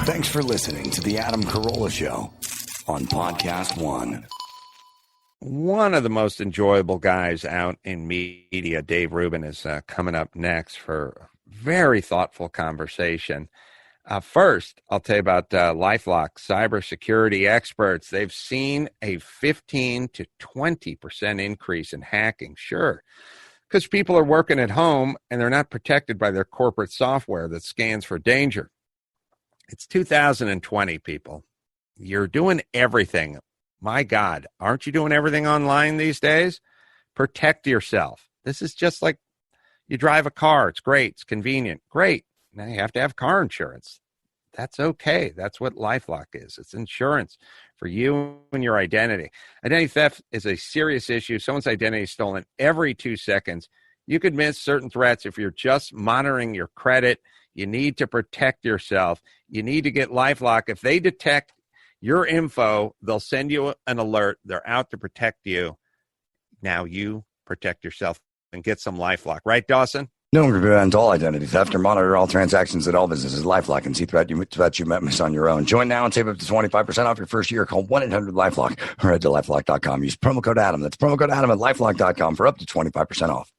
Thanks for listening to The Adam Carolla Show on Podcast One. One of the most enjoyable guys out in media, Dave Rubin, is coming up next for a very thoughtful conversation. First, I'll tell you about LifeLock cybersecurity experts. They've seen a 15 to 20% increase in hacking. Sure, because people are working at home and they're not protected by their corporate software that scans for danger. It's 2020, people. You're doing everything. My God, aren't you doing everything online these days? Protect yourself. This is just like you drive a car. It's great. It's convenient. Great. Now you have to have car insurance. That's okay. That's what LifeLock is. It's insurance for you and your identity. Identity theft is a serious issue. Someone's identity is stolen every 2 seconds. You could miss certain threats if you're just monitoring your credit. You need to protect yourself. You need to get LifeLock. If they detect your info, they'll send you an alert. They're out to protect you. Now you protect yourself and get some LifeLock. Right, Dawson? No one can prevent all identity theft or monitor all transactions at all businesses. LifeLock and see threat you might miss on your own. Join now and save up to 25% off your first year. Call 1-800-LifeLock or head to LifeLock.com. Use promo code Adam. That's promo code Adam at LifeLock.com for up to 25% off.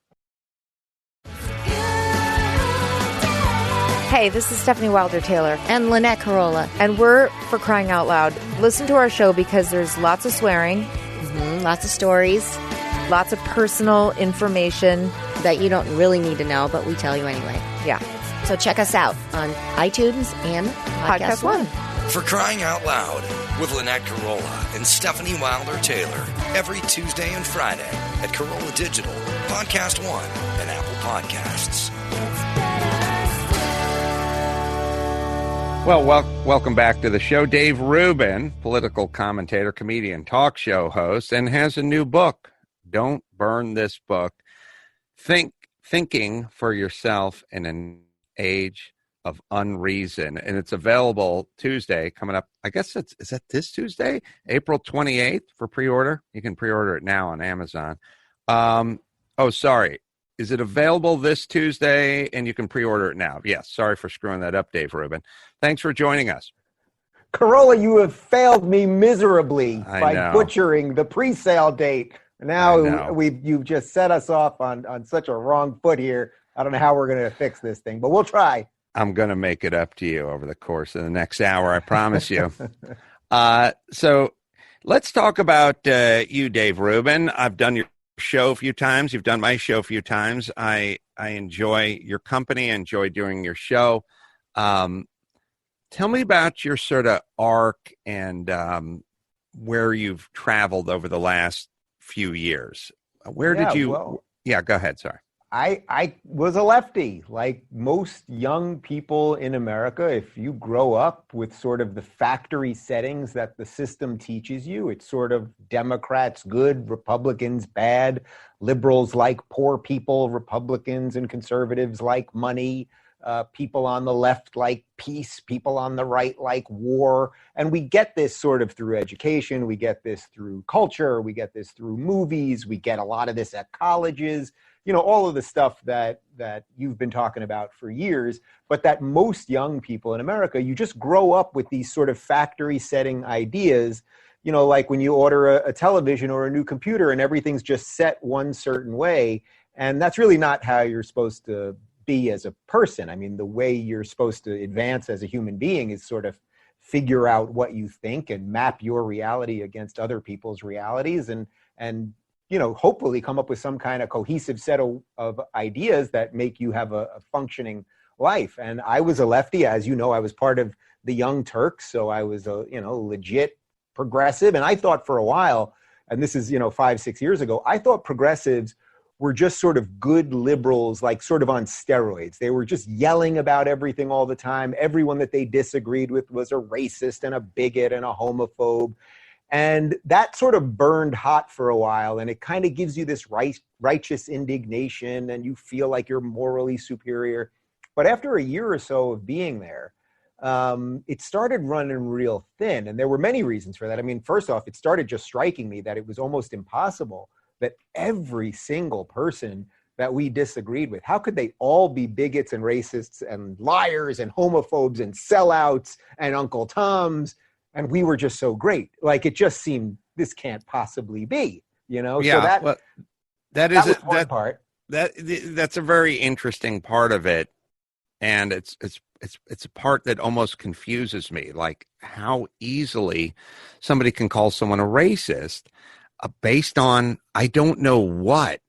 Hey, this is Stephanie Wilder-Taylor. And Lynette Carolla. And we're For Crying Out Loud. Listen to our show because there's lots of swearing. Lots of stories. Lots of personal information. That you don't really need to know, but we tell you anyway. Yeah. So check us out on iTunes and Podcast One. For Crying Out Loud with Lynette Carolla and Stephanie Wilder-Taylor every Tuesday and Friday at Carolla Digital, Podcast One, and Apple Podcasts. Well, welcome back to the show. Dave Rubin, political commentator, comedian, talk show host, and has a new book. Don't burn this book. Thinking for Yourself in an Age of Unreason. And it's available Tuesday coming up. I guess is that this Tuesday? April 28th for pre-order. You can pre-order it now on Amazon. Sorry. Is it available this Tuesday and you can pre-order it now? Yes. Sorry for screwing that up, Dave Rubin. Thanks for joining us. Carolla, you have failed me miserably by butchering the pre-sale date. Now you've just set us off on such a wrong foot here. I don't know how we're going to fix this thing, but we'll try. I'm going to make it up to you over the course of the next hour, I promise you. So let's talk about you, Dave Rubin. I've done your show a few times. You've done my show a few times. I enjoy your company. I enjoy doing your show. Tell me about your sort of arc and where you've traveled over the last few years. Where did you? Yeah, go ahead. Sorry. I was a lefty, like most young people in America. If you grow up with sort of the factory settings that the system teaches you, it's sort of Democrats good, Republicans bad, liberals like poor people, Republicans and conservatives like money, people on the left like peace, people on the right like war. And we get this sort of through education. We get this through culture. We get this through movies. We get a lot of this at colleges. You know, all of the stuff that you've been talking about for years, but that most young people in America, you just grow up with these sort of factory setting ideas, you know, like when you order a television or a new computer and everything's just set one certain way. And that's really not how you're supposed to be as a person. I mean, the way you're supposed to advance as a human being is sort of figure out what you think and map your reality against other people's realities and you know, hopefully come up with some kind of cohesive set of ideas that make you have a functioning life. And I was a lefty, as you know. I was part of the Young Turks, so I was a legit progressive. And I thought for a while, and this is 5-6 years ago, I thought progressives were just sort of good liberals, like sort of on steroids. They were just yelling about everything all the time. Everyone that they disagreed with was a racist and a bigot and a homophobe. And that sort of burned hot for a while, and it kind of gives you this righteous indignation, and you feel like you're morally superior. But after a year or so of being there, it started running real thin, and there were many reasons for that. I mean, first off, it started just striking me that it was almost impossible that every single person that we disagreed with? How could they all be bigots and racists and liars and homophobes and sellouts and Uncle Toms? And we were just so great. Like, it just seemed, this can't possibly be, you know? Yeah, So well, that was one part. That's a very interesting part of it. And it's a part that almost confuses me, like how easily somebody can call someone a racist based on I don't know what.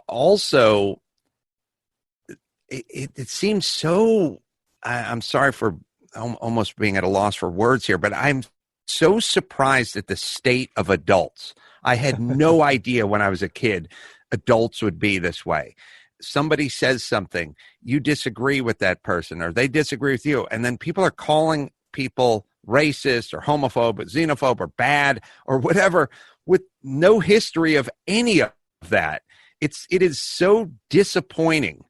Also, it seems so. I'm sorry for almost being at a loss for words here, but I'm so surprised at the state of adults. I had no idea when I was a kid adults would be this way. Somebody says something, you disagree with that person, or they disagree with you, and then people are calling people racist or homophobe or xenophobe or bad or whatever with no history of any of that. It is so disappointing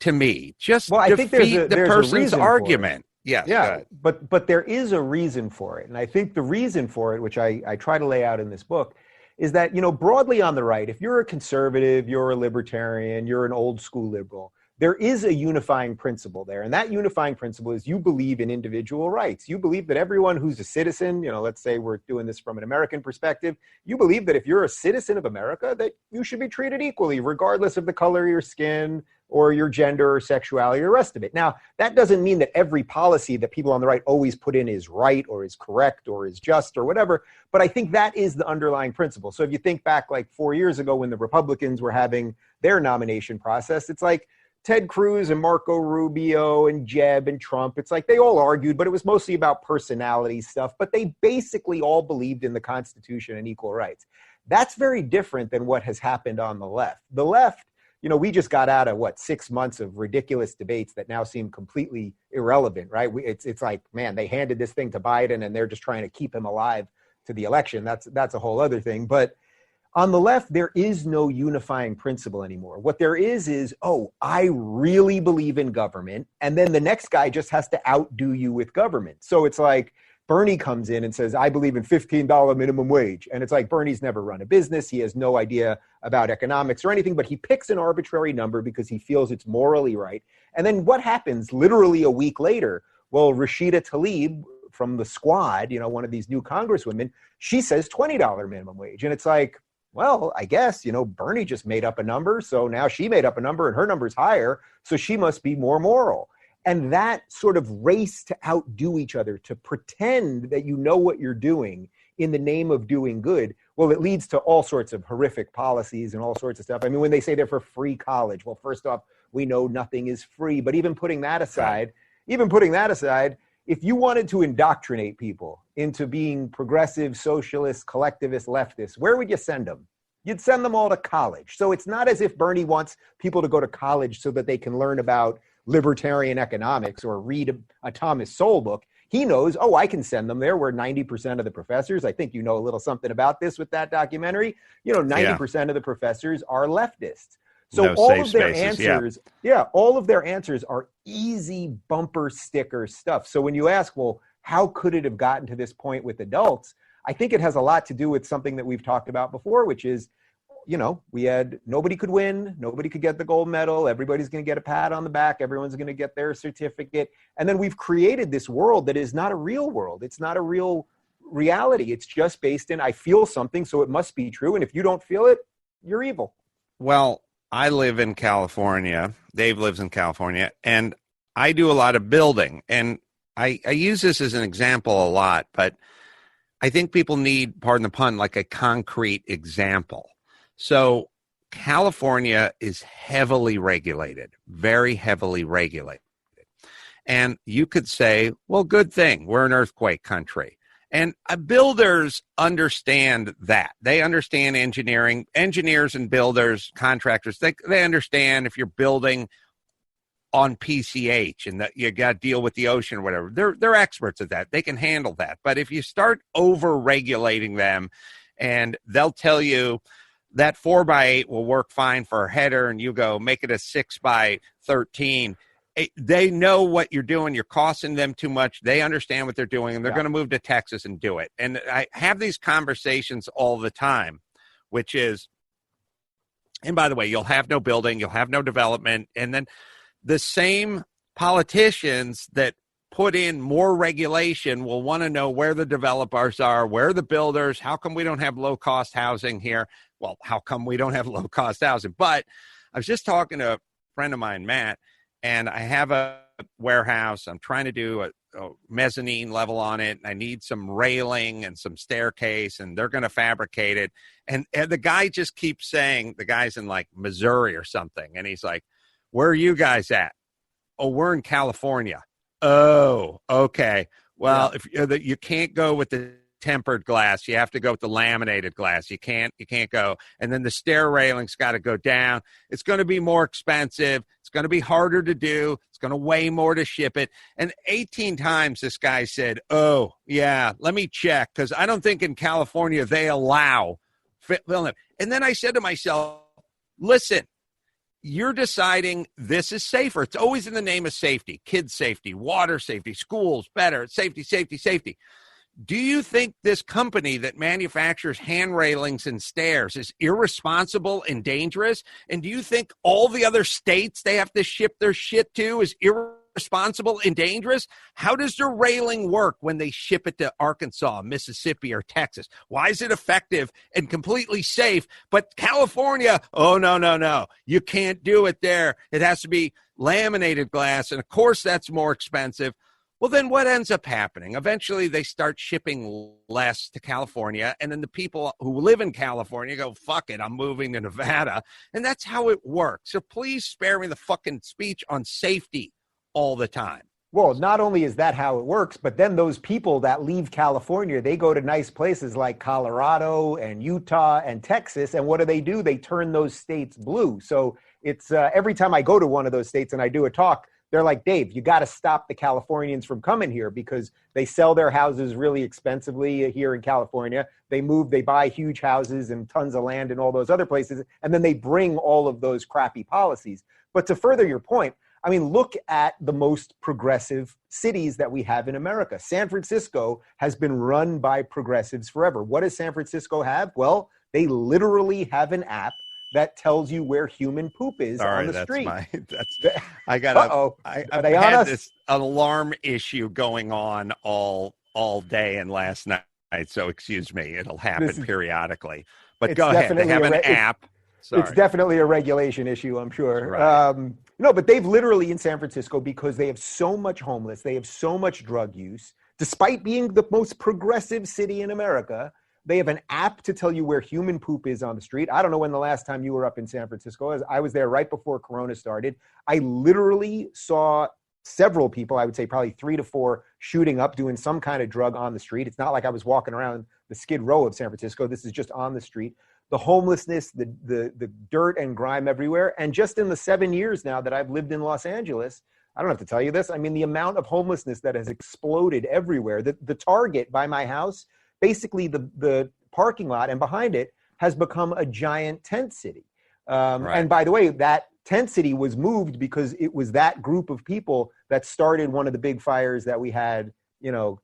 to me. Just I think there's the person's argument. Yeah, but there is a reason for it. And I think the reason for it, which I try to lay out in this book, is that, you know, broadly on the right, if you're a conservative, you're a libertarian, you're an old school liberal, there is a unifying principle there. And that unifying principle is you believe in individual rights. You believe that everyone who's a citizen, you know, let's say we're doing this from an American perspective, you believe that if you're a citizen of America, that you should be treated equally, regardless of the color of your skin or your gender or sexuality or the rest of it. Now, that doesn't mean that every policy that people on the right always put in is right or is correct or is just or whatever, but I think that is the underlying principle. So if you think back like 4 years ago when the Republicans were having their nomination process, it's like Ted Cruz and Marco Rubio and Jeb and Trump, it's like they all argued, but it was mostly about personality stuff, but they basically all believed in the Constitution and equal rights. That's very different than what has happened on the left. The left, you know, we just got out of 6 months of ridiculous debates that now seem completely irrelevant, right? It's like, man, they handed this thing to Biden and they're just trying to keep him alive to the election. That's a whole other thing. But on the left, there is no unifying principle anymore. What there is, oh, I really believe in government. And then the next guy just has to outdo you with government. So it's like, Bernie comes in and says, I believe in $15 minimum wage. And it's like, Bernie's never run a business. He has no idea about economics or anything, but he picks an arbitrary number because he feels it's morally right. And then what happens literally a week later? Well, Rashida Tlaib from the Squad, you know, one of these new congresswomen, she says $20 minimum wage. And it's like, well, I guess, you know, Bernie just made up a number. So now she made up a number and her number's higher. So she must be more moral. And that sort of race to outdo each other, to pretend that you know what you're doing in the name of doing good, well, it leads to all sorts of horrific policies and all sorts of stuff. I mean, when they say they're for free college, well, first off, we know nothing is free. But even putting that aside, if you wanted to indoctrinate people into being progressive, socialist, collectivist, leftist, where would you send them? You'd send them all to college. So it's not as if Bernie wants people to go to college so that they can learn about libertarian economics or read a Thomas Sowell book. He knows, oh, I can send them there where 90% of the professors, I think you know a little something about this with that documentary, you know, 90% of the professors are leftists. So all of their answers, all of their answers are easy bumper sticker stuff. So when you ask, well, how could it have gotten to this point with adults? I think it has a lot to do with something that we've talked about before, which is, you know, we had, nobody could win, nobody could get the gold medal, everybody's going to get a pat on the back, everyone's going to get their certificate. And then we've created this world that is not a real world. It's not a real reality. It's just based in, I feel something, so it must be true. And if you don't feel it, you're evil. Well, I live in California. Dave lives in California. And I do a lot of building. And I use this as an example a lot, but I think people need, pardon the pun, like a concrete example. So California is heavily regulated, very heavily regulated. And you could say, well, good thing, we're an earthquake country. And builders understand that. They understand engineering. Engineers and builders, contractors, they understand if you're building on PCH and that you got to deal with the ocean or whatever. They're experts at that. They can handle that. But if you start over-regulating them and they'll tell you that 4x8 will work fine for a header and you go make it a 6x13, they know what you're doing. You're costing them too much. They understand what they're doing, and they're going to move to Texas and do it. And I have these conversations all the time, which is, And by the way, you'll have no building, you'll have no development. And then the same politicians that put in more regulation will want to know where the developers are, where the builders, how come we don't have low-cost housing here? Well, how come we don't have low-cost housing? But I was just talking to a friend of mine, Matt, and I have a warehouse. I'm trying to do a mezzanine level on it. I need some railing and some staircase, and they're going to fabricate it. And the guy just keeps saying, the guy's in like Missouri or something, and he's like, where are you guys at? Oh, we're in California. Oh, okay. Well, if you can't go with the tempered glass, you have to go with the laminated glass. You can't go. And then the stair railing's got to go down. It's going to be more expensive. It's going to be harder to do. It's going to weigh more to ship it. And 18 times this guy said, oh, yeah, let me check, because I don't think in California they allow. And then I said to myself, listen, you're deciding this is safer. It's always in the name of safety, kids safety, water safety, schools better, safety, safety, safety. Do you think this company that manufactures hand railings and stairs is irresponsible and dangerous? And do you think all the other states they have to ship their shit to is irresponsible and dangerous? How does the railing work when they ship it to Arkansas, Mississippi, or Texas? Why is it effective and completely safe? But California, oh, no. You can't do it there. It has to be laminated glass. And of course, that's more expensive. Well, then what ends up happening? Eventually, they start shipping less to California, and then the people who live in California go, fuck it, I'm moving to Nevada. And that's how it works. So please spare me the fucking speech on safety all the time. Well, not only is that how it works, but then those people that leave California, they go to nice places like Colorado and Utah and Texas, and what do? They turn those states blue. So it's every time I go to one of those states and I do a talk, they're like, Dave, you got to stop the Californians from coming here because they sell their houses really expensively here in California. They buy huge houses and tons of land in all those other places, and then they bring all of those crappy policies. But to further your point, I mean, look at the most progressive cities that we have in America. San Francisco has been run by progressives forever. What does San Francisco have? Well, they literally have an app that tells you where human poop is on the street. I had this alarm issue going on all day and last night. So excuse me, it'll happen periodically. But go ahead. They have an app. Sorry. It's definitely a regulation issue, I'm sure. Right. No, but they've literally in San Francisco, because they have so much homeless, they have so much drug use, despite being the most progressive city in America. They have an app to tell you where human poop is on the street. I don't know when the last time you were up in San Francisco. I was there right before Corona started. I literally saw several people, I would say probably 3 to 4, shooting up, doing some kind of drug on the street. It's not like I was walking around the Skid Row of San Francisco. This is just on the street. The homelessness, the dirt and grime everywhere. And just in the 7 years now that I've lived in Los Angeles, I don't have to tell you this. I mean, the amount of homelessness that has exploded everywhere. The Target by my house, basically the parking lot and behind it has become a giant tent city. Right. And by the way, that tent city was moved because it was that group of people that started one of the big fires that we had,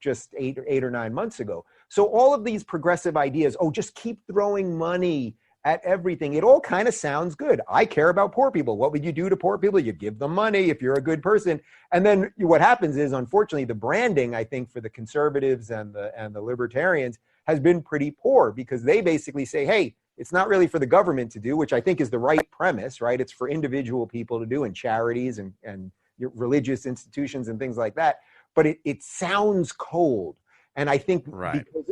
just 8 or 9 months ago. So all of these progressive ideas, just keep throwing money at everything. It all kind of sounds good. I care about poor people. What would you do to poor people? You give them money if you're a good person. And then what happens is, unfortunately, the branding, I think, for the conservatives and the libertarians has been pretty poor, because they basically say, hey, it's not really for the government to do, which I think is the right premise, right? It's for individual people to do, and charities and religious institutions and things like that. But it sounds cold. And I think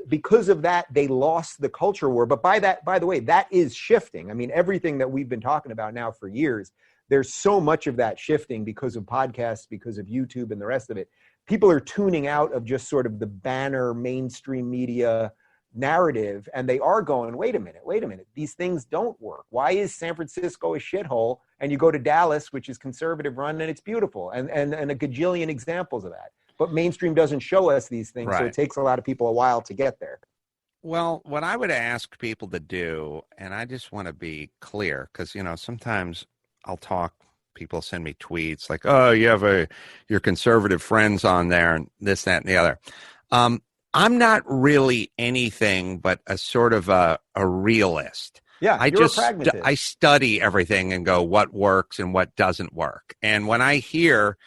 because of that, they lost the culture war. But by the way, that is shifting. I mean, everything that we've been talking about now for years, there's so much of that shifting because of podcasts, because of YouTube and the rest of it. People are tuning out of just sort of the banner mainstream media narrative, and they are going, wait a minute, these things don't work. Why is San Francisco a shithole? And you go to Dallas, which is conservative run, and it's beautiful, and a gajillion examples of that. But mainstream doesn't show us these things, right. So it takes a lot of people a while to get there. Well, what I would ask people to do, and I just want to be clear, because, sometimes I'll talk, people send me tweets like, oh, you have your conservative friends on there, and this, that, and the other. I'm not really anything but a sort of a realist. Yeah, you're a pragmatist. I study everything and go, what works and what doesn't work. And when I hear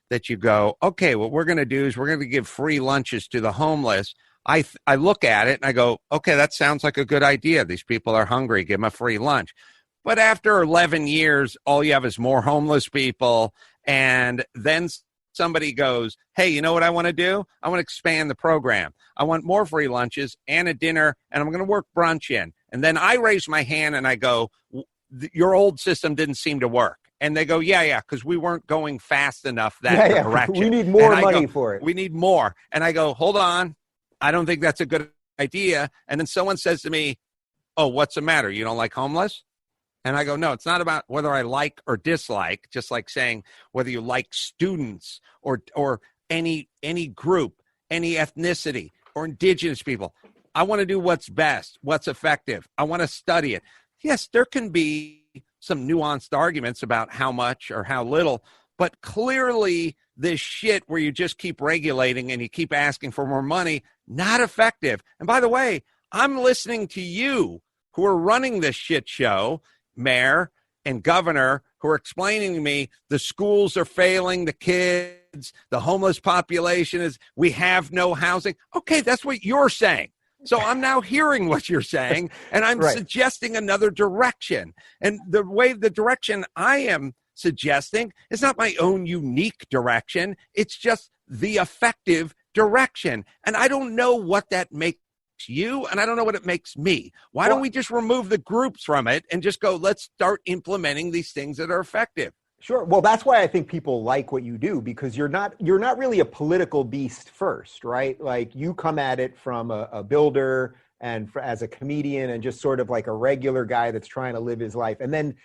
that you go, okay, what we're going to do is we're going to give free lunches to the homeless, I look at it and I go, okay, that sounds like a good idea. These people are hungry. Give them a free lunch. But after 11 years, all you have is more homeless people. And then somebody goes, hey, you know what I want to do? I want to expand the program. I want more free lunches and a dinner, and I'm going to work brunch in. And then I raise my hand and I go, your old system didn't seem to work. And they go, yeah, because we weren't going fast enough that direction. We need more money for it. We need more. And I go, hold on. I don't think that's a good idea. And then someone says to me, oh, what's the matter? You don't like homeless? And I go, no, it's not about whether I like or dislike, just like saying whether you like students or any group, any ethnicity or indigenous people. I want to do what's best, what's effective. I want to study it. Yes, there can be some nuanced arguments about how much or how little, but clearly this shit where you just keep regulating and you keep asking for more money, not effective. And by the way, I'm listening to you who are running this shit show, mayor and governor, who are explaining to me the schools are failing the kids, the homeless population is, we have no housing. Okay, that's what you're saying. So I'm now hearing what you're saying, and I'm suggesting another direction. And the direction I am suggesting is not my own unique direction. It's just the effective direction. And I don't know what that makes you, and I don't know what it makes me. Why don't we just remove the groups from it and just go, let's start implementing these things that are effective? Sure. Well, that's why I think people like what you do, because you're not really a political beast first, right? Like you come at it from a builder and as a comedian and just sort of like a regular guy that's trying to live his life. And then,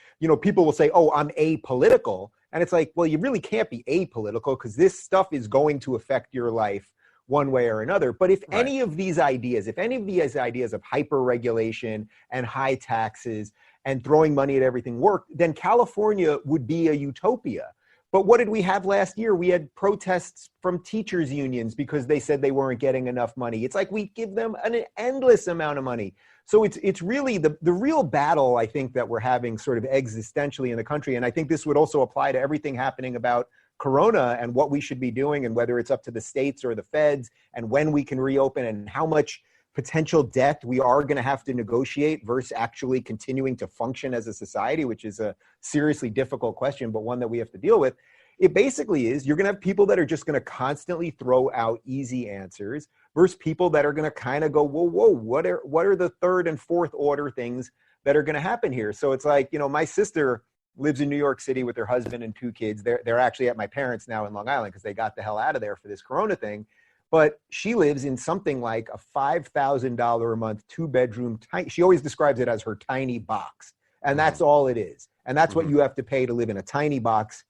people will say, oh, I'm apolitical. And it's like, well, you really can't be apolitical because this stuff is going to affect your life one way or another. But if any of these ideas of hyper-regulation and high taxes and throwing money at everything work, then California would be a utopia. But what did we have last year? We had protests from teachers' unions because they said they weren't getting enough money. It's like we give them an endless amount of money. So it's really the real battle, I think, that we're having sort of existentially in the country. And I think this would also apply to everything happening about Corona and what we should be doing and whether it's up to the states or the feds and when we can reopen and how much potential debt we are going to have to negotiate versus actually continuing to function as a society, which is a seriously difficult question, but one that we have to deal with. It basically is you're going to have people that are just going to constantly throw out easy answers versus people that are going to kind of go, whoa, what are the third and fourth order things that are going to happen here? So it's like, my sister lives in New York City with her husband and 2 kids. They're actually at my parents' now in Long Island because they got the hell out of there for this Corona thing. But she lives in something like a $5,000 a month, 2-bedroom. She always describes it as her tiny box. And that's all it is. And that's what you have to pay to live in a tiny box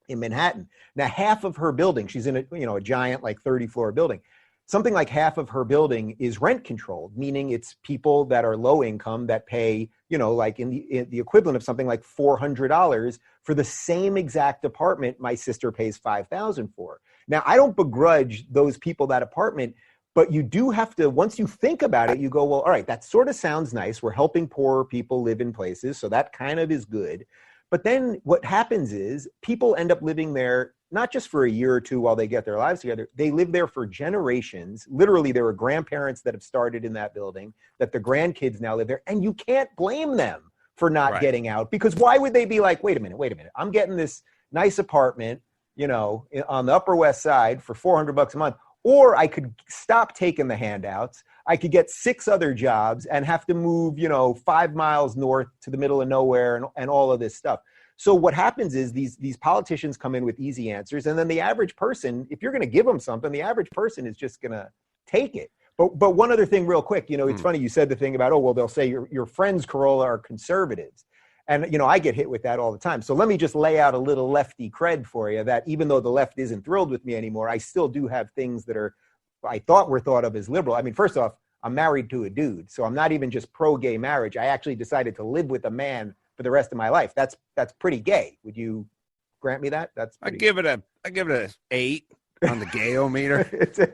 in Manhattan. Now, half of her building, she's in a giant, like 30-floor building. Something like half of her building is rent controlled, meaning it's people that are low income that pay, like in the equivalent of something like $400 for the same exact apartment my sister pays $5,000 for. Now, I don't begrudge those people that apartment, but you do have to, once you think about it, you go, well, all right, that sort of sounds nice. We're helping poorer people live in places, so that kind of is good. But then what happens is people end up living there, not just for a year or two while they get their lives together. They live there for generations. Literally, there are grandparents that have started in that building, that the grandkids now live there, and you can't blame them for not getting out, because why would they be like, wait a minute, I'm getting this nice apartment, on the Upper West Side for $400 a month, or I could stop taking the handouts. I could get 6 other jobs and have to move, 5 miles north to the middle of nowhere and all of this stuff. So what happens is these politicians come in with easy answers, and then the average person, if you're going to give them something, the average person is just going to take it. But one other thing real quick, it's funny, you said the thing about, they'll say your friends, Carolla, are conservatives. And, I get hit with that all the time. So let me just lay out a little lefty cred for you that even though the left isn't thrilled with me anymore, I still do have things that I thought were thought of as liberal. I mean, first off, I'm married to a dude, so I'm not even just pro-gay marriage. I actually decided to live with a man for the rest of my life. That's pretty gay. Would you grant me that? I give it a 8 on the gayometer.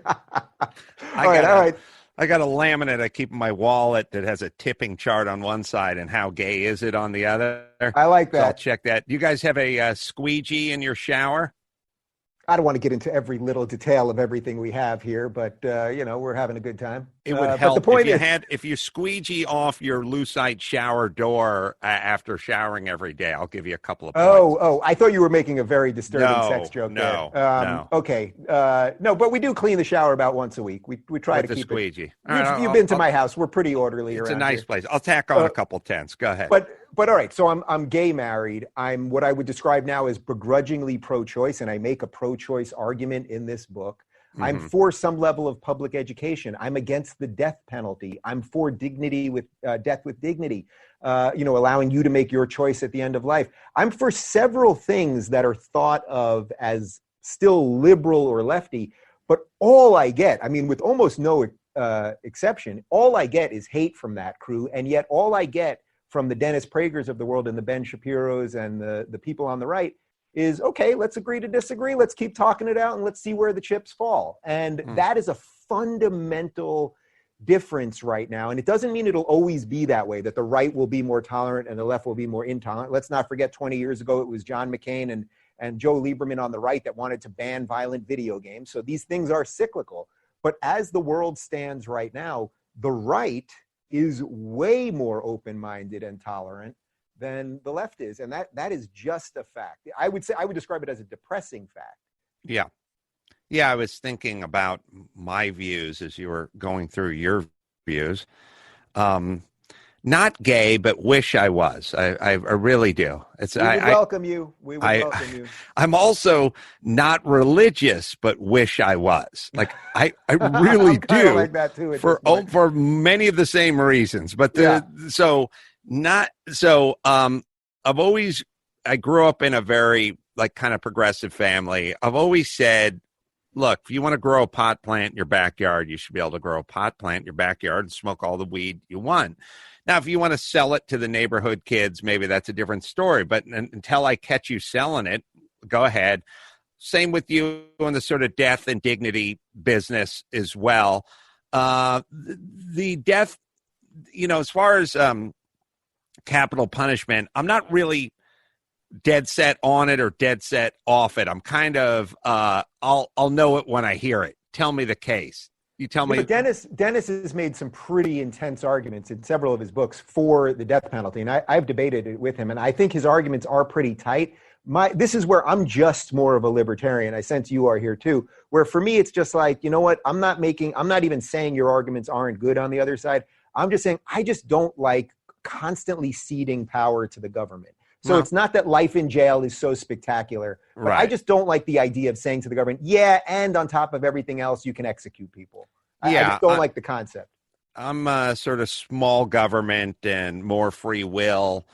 All right. I got a laminate I keep in my wallet that has a tipping chart on one side and how gay is it on the other. I like So I'll that. check that. You guys have a squeegee in your shower? I don't want to get into every little detail of everything we have here, but we're having a good time. It would But help the point if you squeegee off your lucite shower door after showering every day. I'll give you a couple of points. Oh, I thought you were making a very disturbing sex joke no, there. no. Okay. No, but we do clean the shower about once a week. We try With to the keep squeegee. it. All right, You've been to my house. We're pretty orderly It's around a nice here. place. I'll tack on a couple tenths. Go ahead. But all right, so I'm gay married. I'm what I would describe now as begrudgingly pro-choice, and I make a pro-choice argument in this book. Mm-hmm. I'm for some level of public education. I'm against the death penalty. I'm for dignity with death with dignity. Allowing you to make your choice at the end of life. I'm for several things that are thought of as still liberal or lefty, but all I get, with almost no exception, all I get is hate from that crew, and yet all I get from the Dennis Pragers of the world and the Ben Shapiros and the people on the right is, okay, let's agree to disagree. Let's keep talking it out and let's see where the chips fall. And that is a fundamental difference right now. And it doesn't mean it'll always be that way, that the right will be more tolerant and the left will be more intolerant. Let's not forget 20 years ago, it was John McCain and Joe Lieberman on the right that wanted to ban violent video games. So these things are cyclical. But as the world stands right now, the right is way more open-minded and tolerant than the left is. And that is just a fact. I would describe it as a depressing fact. Yeah. Yeah, I was thinking about my views as you were going through your views. Not gay, but wish I was. I really do. We would welcome you. We would welcome you. I'm also not religious, but wish I was. Like I really do. Like that too. For many of the same reasons. But I grew up in a very kind of progressive family. I've always said, look, if you want to grow a pot plant in your backyard, you should be able to grow a pot plant in your backyard and smoke all the weed you want. Now, if you want to sell it to the neighborhood kids, maybe that's a different story. But until I catch you selling it, go ahead. Same with you on the sort of death and dignity business as well. The death, as far as capital punishment, I'm not really dead set on it or dead set off it. I'm kind of I'll know it when I hear it. Tell me the case. You tell me. But Dennis has made some pretty intense arguments in several of his books for the death penalty, and I've debated it with him, and I think his arguments are pretty tight. This is where I'm just more of a libertarian. I sense you are here too, where for me it's just like, you know what? I'm not even saying your arguments aren't good on the other side. I'm just saying I just don't like constantly ceding power to the government. So it's not that life in jail is so spectacular, but right. I just don't like the idea of saying to the government, yeah, and on top of everything else, you can execute people. I just don't like the concept. I'm sort of small government and more free will.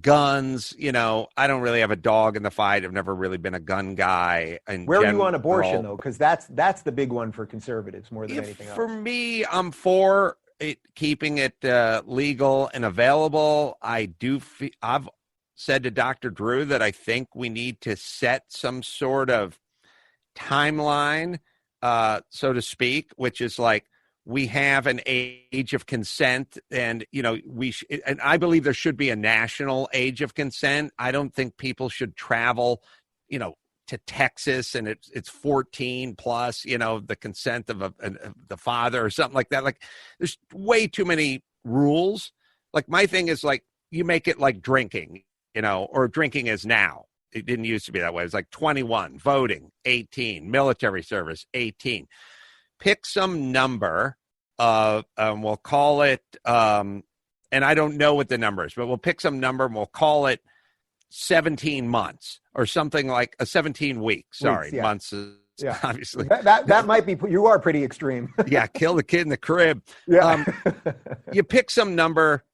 Guns, I don't really have a dog in the fight. I've never really been a gun guy. Where are you on abortion, though? Because that's the big one for conservatives more than anything else. For me, I'm for keeping it legal and available. I've said to Dr. Drew that I think we need to set some sort of timeline, so to speak, which is like we have an age of consent, and and I believe there should be a national age of consent. I don't think people should travel, to Texas and it's 14 plus, the consent of the father or something like that. Like there's way too many rules. Like my thing is like you make it like drinking. Or drinking is now. It didn't used to be that way. It's like 21, voting, 18, military service, 18. Pick some number of, we'll call it, and I don't know what the number is, but we'll pick some number and we'll call it 17 months or something like a 17 weeks. Sorry, yeah. Months is obviously. That might be, you are pretty extreme. Yeah, kill the kid in the crib. Yeah. You pick some number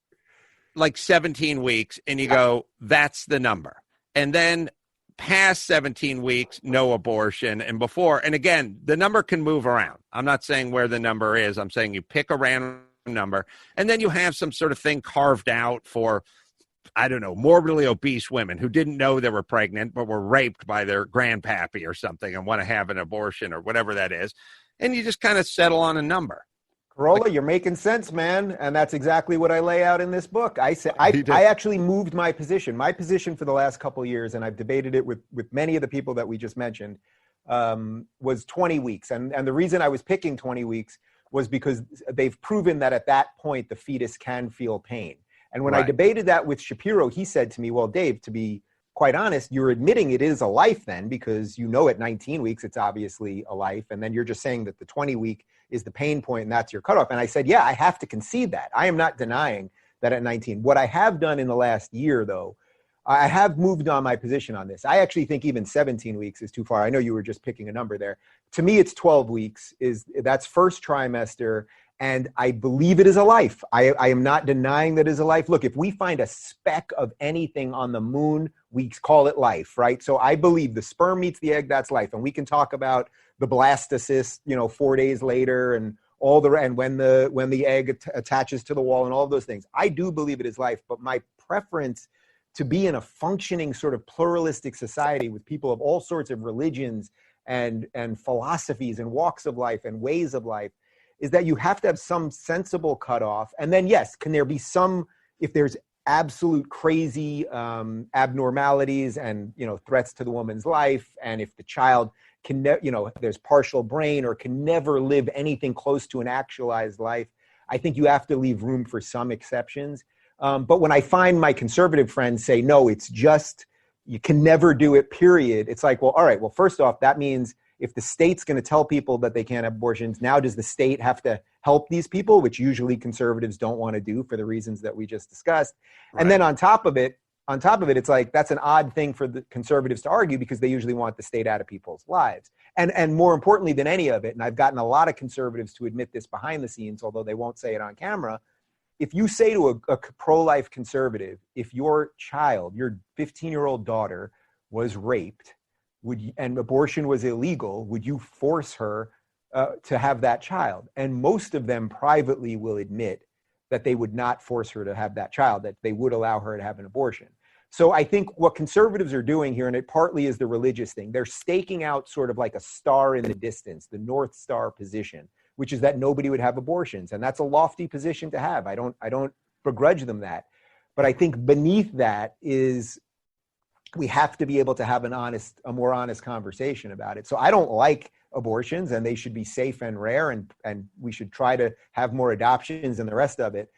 like 17 weeks and you go, that's the number. And then past 17 weeks, no abortion. And before, and again, the number can move around. I'm not saying where the number is. I'm saying you pick a random number and then you have some sort of thing carved out for, I don't know, morbidly obese women who didn't know they were pregnant, but were raped by their grandpappy or something and want to have an abortion or whatever that is. And you just kind of settle on a number. Carolla, you're making sense, man. And that's exactly what I lay out in this book. I said I actually moved my position. My position for the last couple of years, and I've debated it with many of the people that we just mentioned, was 20 weeks. And the reason I was picking 20 weeks was because they've proven that at that point, the fetus can feel pain. And when I debated that with Shapiro, he said to me, well, Dave, to be quite honest, you're admitting it is a life then, because you know at 19 weeks, it's obviously a life. And then you're just saying that the 20-week is the pain point and that's your cutoff. And I said, yeah, I have to concede that. I am not denying that at 19. What I have done in the last year, though, I have moved on my position on this. I actually think even 17 weeks is too far. I know you were just picking a number there. To me, it's 12 weeks. That's first trimester. And I believe it is a life. I am not denying that it is a life. Look, if we find a speck of anything on the moon, we call it life, right? So I believe the sperm meets the egg, that's life. And we can talk about the blastocyst, 4 days later and when the egg attaches to the wall and all of those things. I do believe it is life, but my preference to be in a functioning sort of pluralistic society with people of all sorts of religions and philosophies and walks of life and ways of life is that you have to have some sensible cutoff. And then, yes, can there be some, if there's absolute crazy abnormalities and, threats to the woman's life, and if the child can, there's partial brain or can never live anything close to an actualized life, I think you have to leave room for some exceptions. But when I find my conservative friends say, no, it's just, you can never do it, period. It's like, well, all right, well, first off, that means if the state's going to tell people that they can't have abortions, now does the state have to help these people, which usually conservatives don't want to do for the reasons that we just discussed. Right. And then on top of it, it's like, that's an odd thing for the conservatives to argue because they usually want the state out of people's lives. And more importantly than any of it, and I've gotten a lot of conservatives to admit this behind the scenes, although they won't say it on camera, if you say to a pro-life conservative, if your child, your 15-year-old daughter was raped, and abortion was illegal, would you force her to have that child? And most of them privately will admit that they would not force her to have that child, that they would allow her to have an abortion. So I think what conservatives are doing here, and it partly is the religious thing, they're staking out sort of like a star in the distance, the North Star position, which is that nobody would have abortions. And that's a lofty position to have. I don't begrudge them that. But I think beneath that is we have to be able to have a more honest conversation about it. So I don't like abortions, and they should be safe and rare, and we should try to have more adoptions and the rest of it.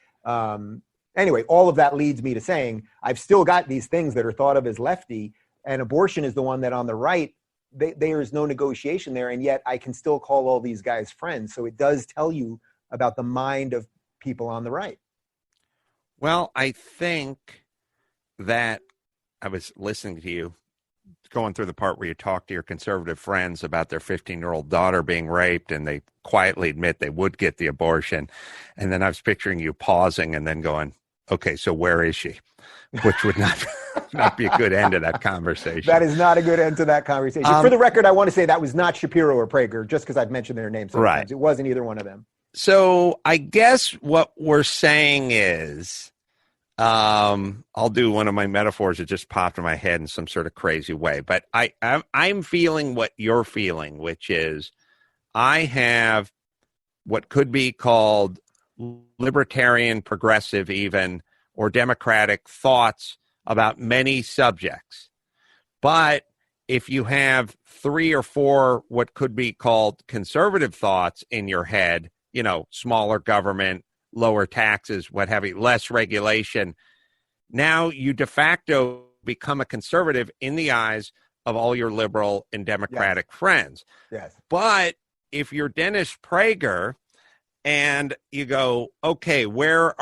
Anyway, all of that leads me to saying I've still got these things that are thought of as lefty, and abortion is the one that on the right, there is no negotiation there, and yet I can still call all these guys friends. So it does tell you about the mind of people on the right. Well, I think that I was listening to you going through the part where you talk to your conservative friends about their 15-year-old daughter being raped, and they quietly admit they would get the abortion. And then I was picturing you pausing and then going, okay, so where is she? Which would not be a good end to that conversation. That is not a good end to that conversation. For the record, I want to say that was not Shapiro or Prager, just because I've mentioned their names sometimes. Right. It wasn't either one of them. So I guess what we're saying is, I'll do one of my metaphors that just popped in my head in some sort of crazy way. But I'm feeling what you're feeling, which is I have what could be called libertarian, progressive even, or democratic thoughts about many subjects. But if you have 3 or 4 what could be called conservative thoughts in your head, smaller government, lower taxes, what have you, less regulation, now you de facto become a conservative in the eyes of all your liberal and democratic friends. Yes. But if you're Dennis Prager and you go, okay, where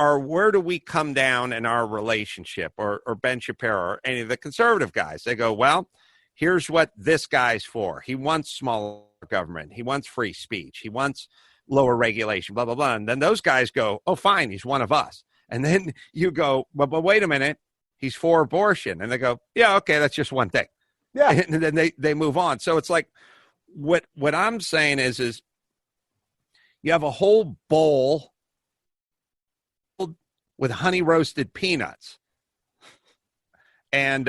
do we come down in our relationship, or Ben Shapiro or any of the conservative guys? They go, well, here's what this guy's for. He wants smaller government. He wants free speech. He wants lower regulation, blah, blah, blah. And then those guys go, oh, fine, he's one of us. And then you go, but wait a minute, he's for abortion. And they go, yeah, okay, that's just one thing. Yeah. And then they move on. So it's like, what I'm saying is you have a whole bowl with honey roasted peanuts. And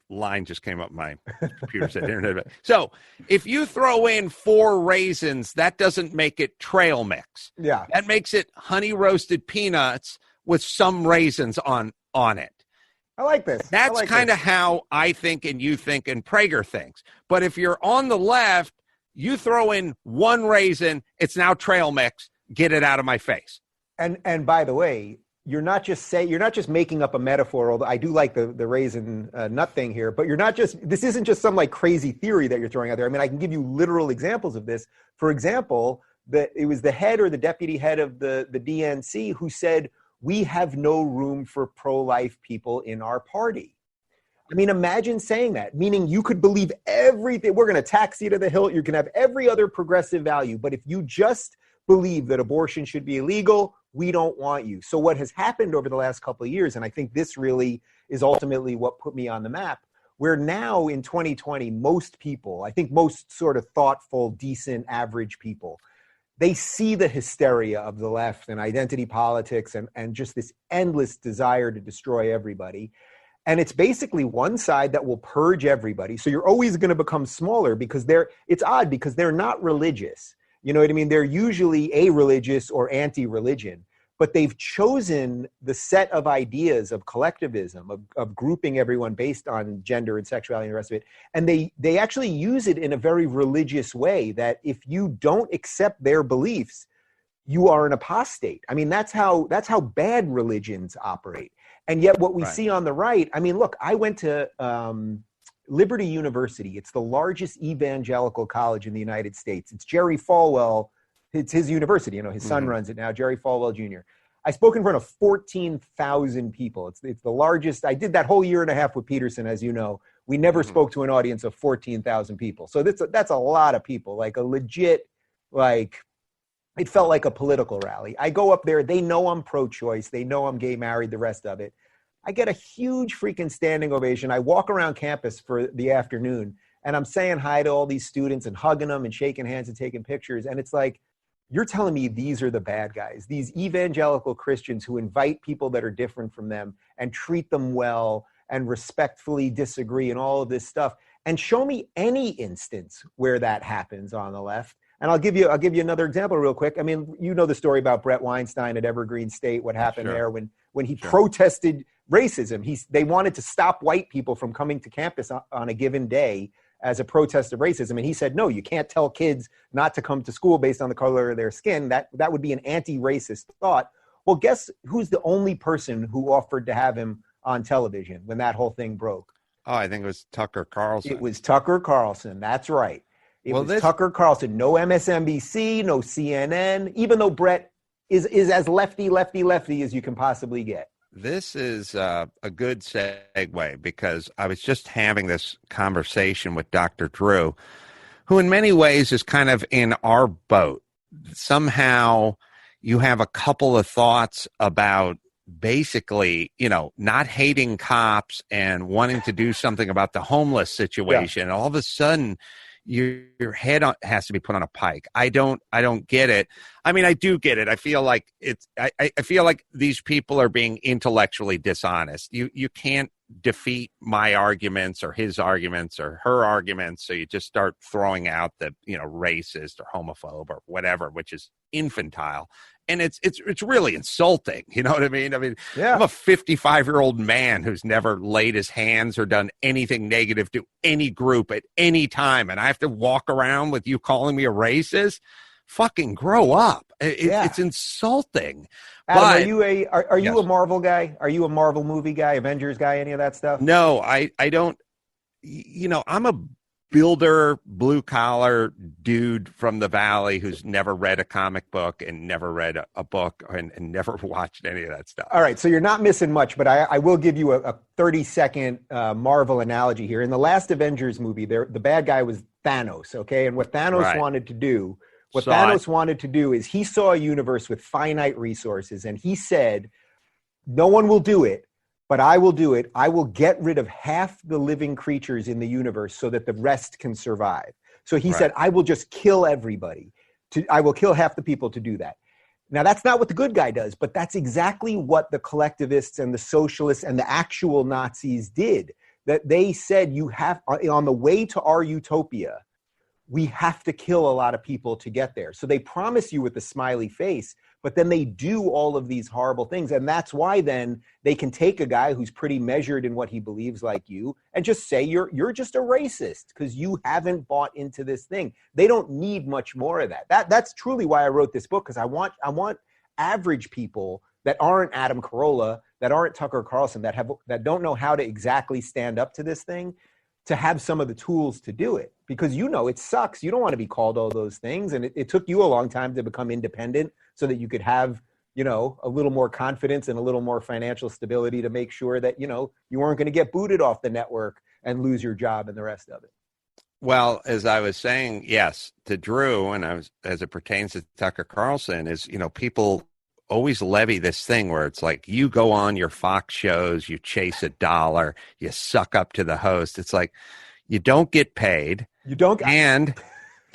line just came up. My computer said internet. So if you throw in 4 raisins, that doesn't make it trail mix. Yeah. That makes it honey roasted peanuts with some raisins on it. I like this. That's kind of how I think and you think and Prager thinks. But if you're on the left, you throw in 1 raisin, it's now trail mix. Get it out of my face. And by the way, you're not just making up a metaphor, although I do like the raisin nut thing here, but this isn't just some like crazy theory that you're throwing out there. I mean, I can give you literal examples of this. For example, it was the head or the deputy head of the DNC who said, we have no room for pro-life people in our party. I mean, imagine saying that, meaning you could believe everything. We're going to tax you to the hilt. You can have every other progressive value. But if you just believe that abortion should be illegal, we don't want you. So what has happened over the last couple of years, and I think this really is ultimately what put me on the map, where now in 2020, most people, I think most sort of thoughtful, decent, average people, they see the hysteria of the left and identity politics and just this endless desire to destroy everybody. And it's basically one side that will purge everybody. So you're always going to become smaller because it's odd because they're not religious. You know what I mean? They're usually a-religious or anti-religion, but they've chosen the set of ideas of collectivism, of grouping everyone based on gender and sexuality and the rest of it. And they actually use it in a very religious way that if you don't accept their beliefs, you are an apostate. I mean, that's how bad religions operate. And yet what we see on the right, I mean, look, I went to Liberty University. It's the largest evangelical college in the United States. It's Jerry Falwell. It's his university. You know, his son runs it now, Jerry Falwell Jr. I spoke in front of 14,000 people. It's the largest. I did that whole year and a half with Peterson, as you know. We never spoke to an audience of 14,000 people. So that's a lot of people, like a legit, like, it felt like a political rally. I go up there. They know I'm pro-choice. They know I'm gay, married, the rest of it. I get a huge freaking standing ovation. I walk around campus for the afternoon, and I'm saying hi to all these students and hugging them and shaking hands and taking pictures. And it's like, you're telling me these are the bad guys, these evangelical Christians who invite people that are different from them and treat them well and respectfully disagree and all of this stuff. And show me any instance where that happens on the left. And I'll give you another example real quick. I mean, you know the story about Brett Weinstein at Evergreen State, what happened there when he protested racism. They wanted to stop white people from coming to campus on a given day as a protest of racism. And he said, no, you can't tell kids not to come to school based on the color of their skin. That would be an anti-racist thought. Well, guess who's the only person who offered to have him on television when that whole thing broke? Oh, I think it was Tucker Carlson. It was Tucker Carlson. That's right. It was Tucker Carlson. No MSNBC, no CNN, even though Brett is as lefty as you can possibly get. This is a good segue because I was just having this conversation with Dr. Drew, who in many ways is kind of in our boat. Somehow you have a couple of thoughts about basically, you know, not hating cops and wanting to do something about the homeless situation. And all of a sudden, your head has to be put on a pike. I don't get it. I mean, I do get it. I feel like I feel like these people are being intellectually dishonest. You can't defeat my arguments or his arguments or her arguments. So you just start throwing out the, you know, racist or homophobe or whatever, which is infantile. And it's really insulting. You know what I mean? I'm a 55-year-old man who's never laid his hands or done anything negative to any group at any time. And I have to walk around with you calling me a racist? Fucking grow up. It's insulting. Adam, but, are you a Marvel guy? Are you a Marvel movie guy, Avengers guy, any of that stuff? No, I don't. You know, I'm a builder, blue collar dude from the Valley who's never read a comic book and never read a book and never watched any of that stuff. All right. So you're not missing much, but I will give you a 30-second Marvel analogy here. In the last Avengers movie, the bad guy was Thanos. Okay. And what Thanos wanted to do, is he saw a universe with finite resources and he said, no one will do it, but I will do it. I will get rid of half the living creatures in the universe so that the rest can survive. So he said, I will just kill everybody. I will kill half the people to do that. Now, that's not what the good guy does, but that's exactly what the collectivists and the socialists and the actual Nazis did. that they said you have, on the way to our utopia, we have to kill a lot of people to get there. So they promise you with a smiley face, but then they do all of these horrible things. And that's why then they can take a guy who's pretty measured in what he believes like you and just say you're just a racist because you haven't bought into this thing. They don't need much more of that. That's truly why I wrote this book, because I want average people that aren't Adam Carolla, that aren't Tucker Carlson, that don't know how to exactly stand up to this thing, to have some of the tools to do it. Because it sucks. You don't want to be called all those things. And it took you a long time to become independent so that you could have, a little more confidence and a little more financial stability to make sure that, you weren't going to get booted off the network and lose your job and the rest of it. Well, as I was saying, yes, to Drew, and as it pertains to Tucker Carlson, is, people always levy this thing where it's like you go on your Fox shows, you chase $1, you suck up to the host. It's like you don't get paid. You don't. And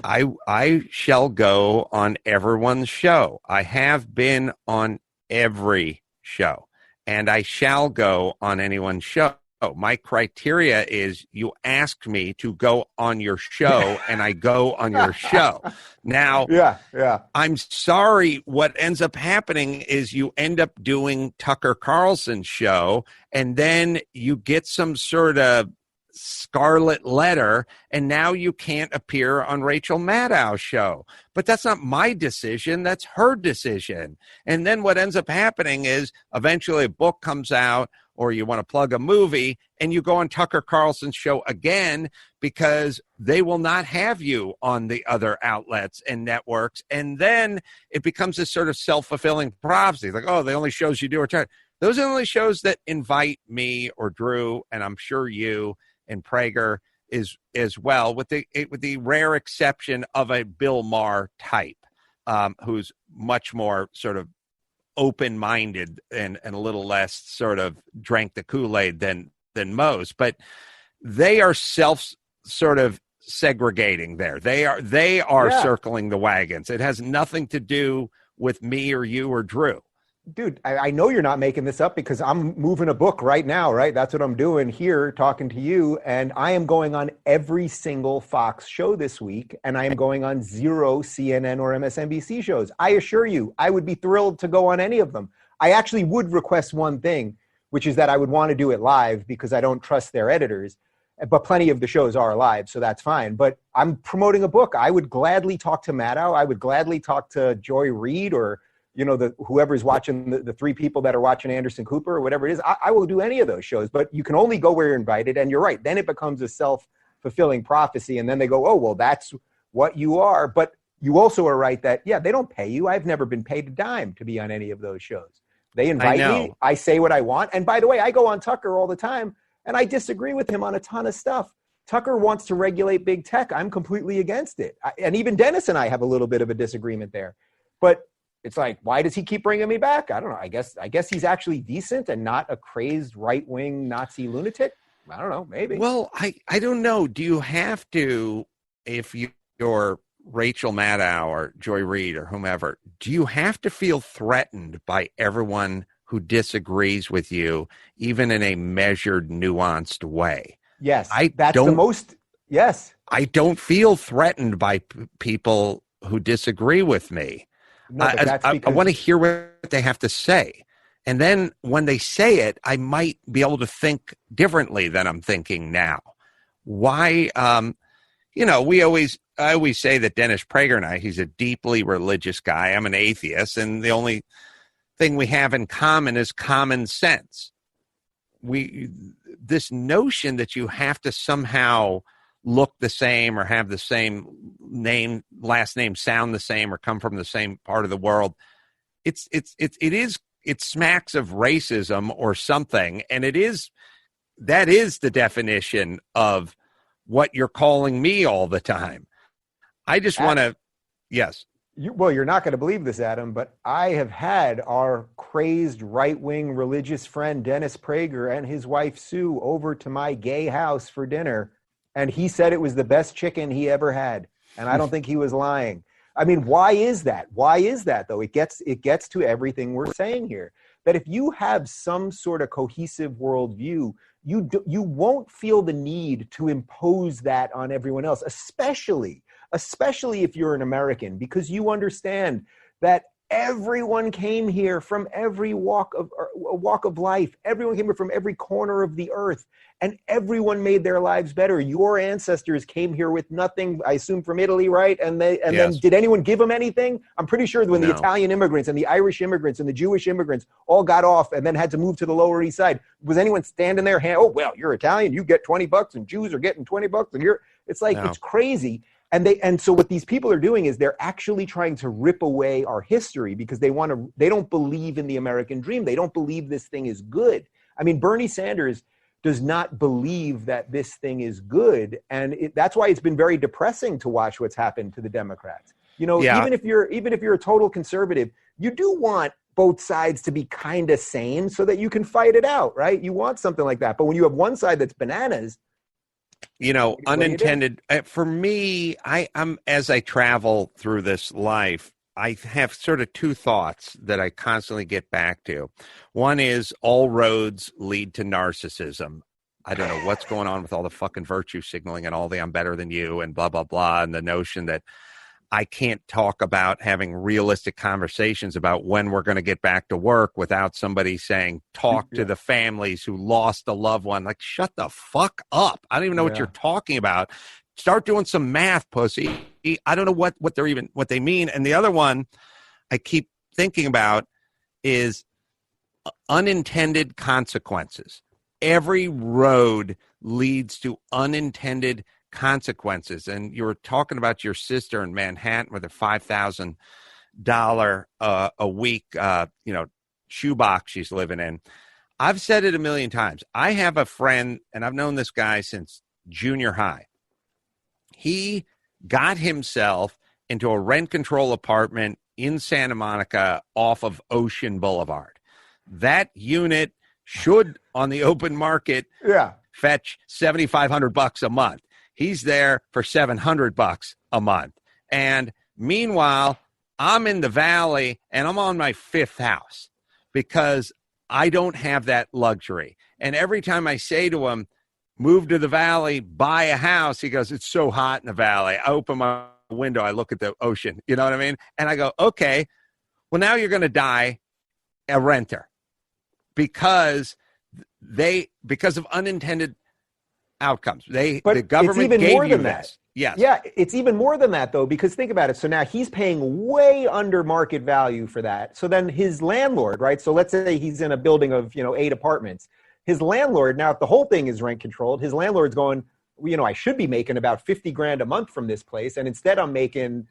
I shall go on everyone's show. I have been on every show, and I shall go on anyone's show. My criteria is you asked me to go on your show and I go on your show. Now, yeah. I'm sorry. What ends up happening is you end up doing Tucker Carlson's show and then you get some sort of scarlet letter and now you can't appear on Rachel Maddow's show. But that's not my decision. That's her decision. And then what ends up happening is eventually a book comes out, or you want to plug a movie and you go on Tucker Carlson's show again because they will not have you on the other outlets and networks. And then it becomes this sort of self-fulfilling prophecy. Like, the only shows you do are Tucker. Those are the only shows that invite me or Drew, and I'm sure you and Prager is as well, with the rare exception of a Bill Maher type, who's much more sort of open-minded and a little less sort of drank the Kool-Aid than most, but they are sort of segregating there. They are circling the wagons. It has nothing to do with me or you or Drew. Dude, I know you're not making this up because I'm moving a book right now, right? That's what I'm doing here, talking to you. And I am going on every single Fox show this week, and I am going on 0 CNN or MSNBC shows. I assure you, I would be thrilled to go on any of them. I actually would request one thing, which is that I would want to do it live because I don't trust their editors. But plenty of the shows are live, so that's fine. But I'm promoting a book. I would gladly talk to Maddow. I would gladly talk to Joy Reid or whoever's watching the three people that are watching Anderson Cooper or whatever it is. I will do any of those shows, but you can only go where you're invited. And you're right. Then it becomes a self-fulfilling prophecy. And then they go, oh, well, that's what you are. But you also are right that, they don't pay you. I've never been paid a dime to be on any of those shows. They invite me. I say what I want. And by the way, I go on Tucker all the time and I disagree with him on a ton of stuff. Tucker wants to regulate big tech. I'm completely against it. And even Dennis and I have a little bit of a disagreement there. But it's like, why does he keep bringing me back? I don't know. I guess he's actually decent and not a crazed right-wing Nazi lunatic. I don't know. Maybe. Well, I don't know. Do you have to, if you're Rachel Maddow or Joy Reid or whomever, do you have to feel threatened by everyone who disagrees with you, even in a measured, nuanced way? Yes. Yes. I don't feel threatened by people who disagree with me. No, I want to hear what they have to say. And then when they say it, I might be able to think differently than I'm thinking now. Why? I always say that Dennis Prager and I, he's a deeply religious guy. I'm an atheist. And the only thing we have in common is common sense. This notion that you have to somehow look the same or have the same name, last name, sound the same, or come from the same part of the world. It smacks of racism or something. And that is the definition of what you're calling me all the time. I just want to, yes. You're not going to believe this, Adam, but I have had our crazed right-wing religious friend, Dennis Prager, and his wife, Sue, over to my gay house for dinner. And he said it was the best chicken he ever had. And I don't think he was lying. I mean, why is that? Why is that, though? It gets to everything we're saying here. That if you have some sort of cohesive worldview, you won't feel the need to impose that on everyone else, especially if you're an American, because you understand that everyone came here from every walk of life. Everyone came here from every corner of the earth, and everyone made their lives better. Your ancestors came here with nothing, I assume from Italy, right? And then did anyone give them anything? I'm pretty sure when the Italian immigrants and the Irish immigrants and the Jewish immigrants all got off and then had to move to the Lower East Side, was anyone standing there, oh, well, you're Italian, you get $20 and Jews are getting $20 and it's like, it's crazy. And so what these people are doing is they're actually trying to rip away our history because they don't believe in the American dream. They don't believe this thing is good. I mean, Bernie Sanders does not believe that this thing is good. And that's why it's been very depressing to watch what's happened to the Democrats. Even if you're a total conservative, you do want both sides to be kind of sane so that you can fight it out, right? You want something like that. But when you have one side that's bananas, unintended for me, I'm as I travel through this life, I have sort of two thoughts that I constantly get back to. One is all roads lead to narcissism. I don't know what's going on with all the fucking virtue signaling and all the I'm better than you and blah, blah, blah. And the notion that I can't talk about having realistic conversations about when we're going to get back to work without somebody saying, talk to the families who lost a loved one. Like, shut the fuck up. I don't even know what you're talking about. Start doing some math, pussy. I don't know what they mean. And the other one I keep thinking about is unintended consequences. Every road leads to unintended consequences. And you were talking about your sister in Manhattan with a $5,000 a week shoebox she's living in. I've said it a million times. I have a friend, and I've known this guy since junior high. He got himself into a rent control apartment in Santa Monica off of Ocean Boulevard. That unit should on the open market fetch $7,500 a month. He's there for $700 a month. And meanwhile, I'm in the valley and I'm on my fifth house because I don't have that luxury. And every time I say to him, move to the valley, buy a house, he goes, it's so hot in the valley. I open my window, I look at the ocean. You know what I mean? And I go, okay, well, now you're going to die a renter because of unintended outcomes. The government it's even gave more you than this. That. Yes. Yeah, it's even more than that, though, because think about it. So now he's paying way under market value for that. So then his landlord, right? So let's say he's in a building of, 8 apartments. His landlord, now if the whole thing is rent controlled, his landlord's going, I should be making about $50,000 a month from this place. And instead I'm making,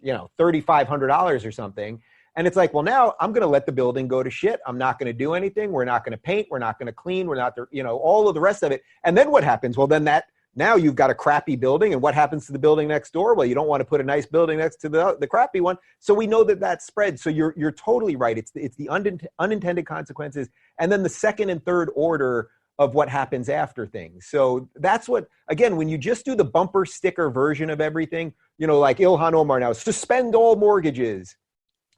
$3,500 or something. And it's like, well, now I'm going to let the building go to shit. I'm not going to do anything. We're not going to paint. We're not going to clean. We're not, all of the rest of it. And then what happens? Well, then now you've got a crappy building. And what happens to the building next door? Well, you don't want to put a nice building next to the crappy one. So we know that spreads. So you're totally right. It's the unintended consequences. And then the second and third order of what happens after things. So that's what, again, when you just do the bumper sticker version of everything, like Ilhan Omar now, suspend all mortgages.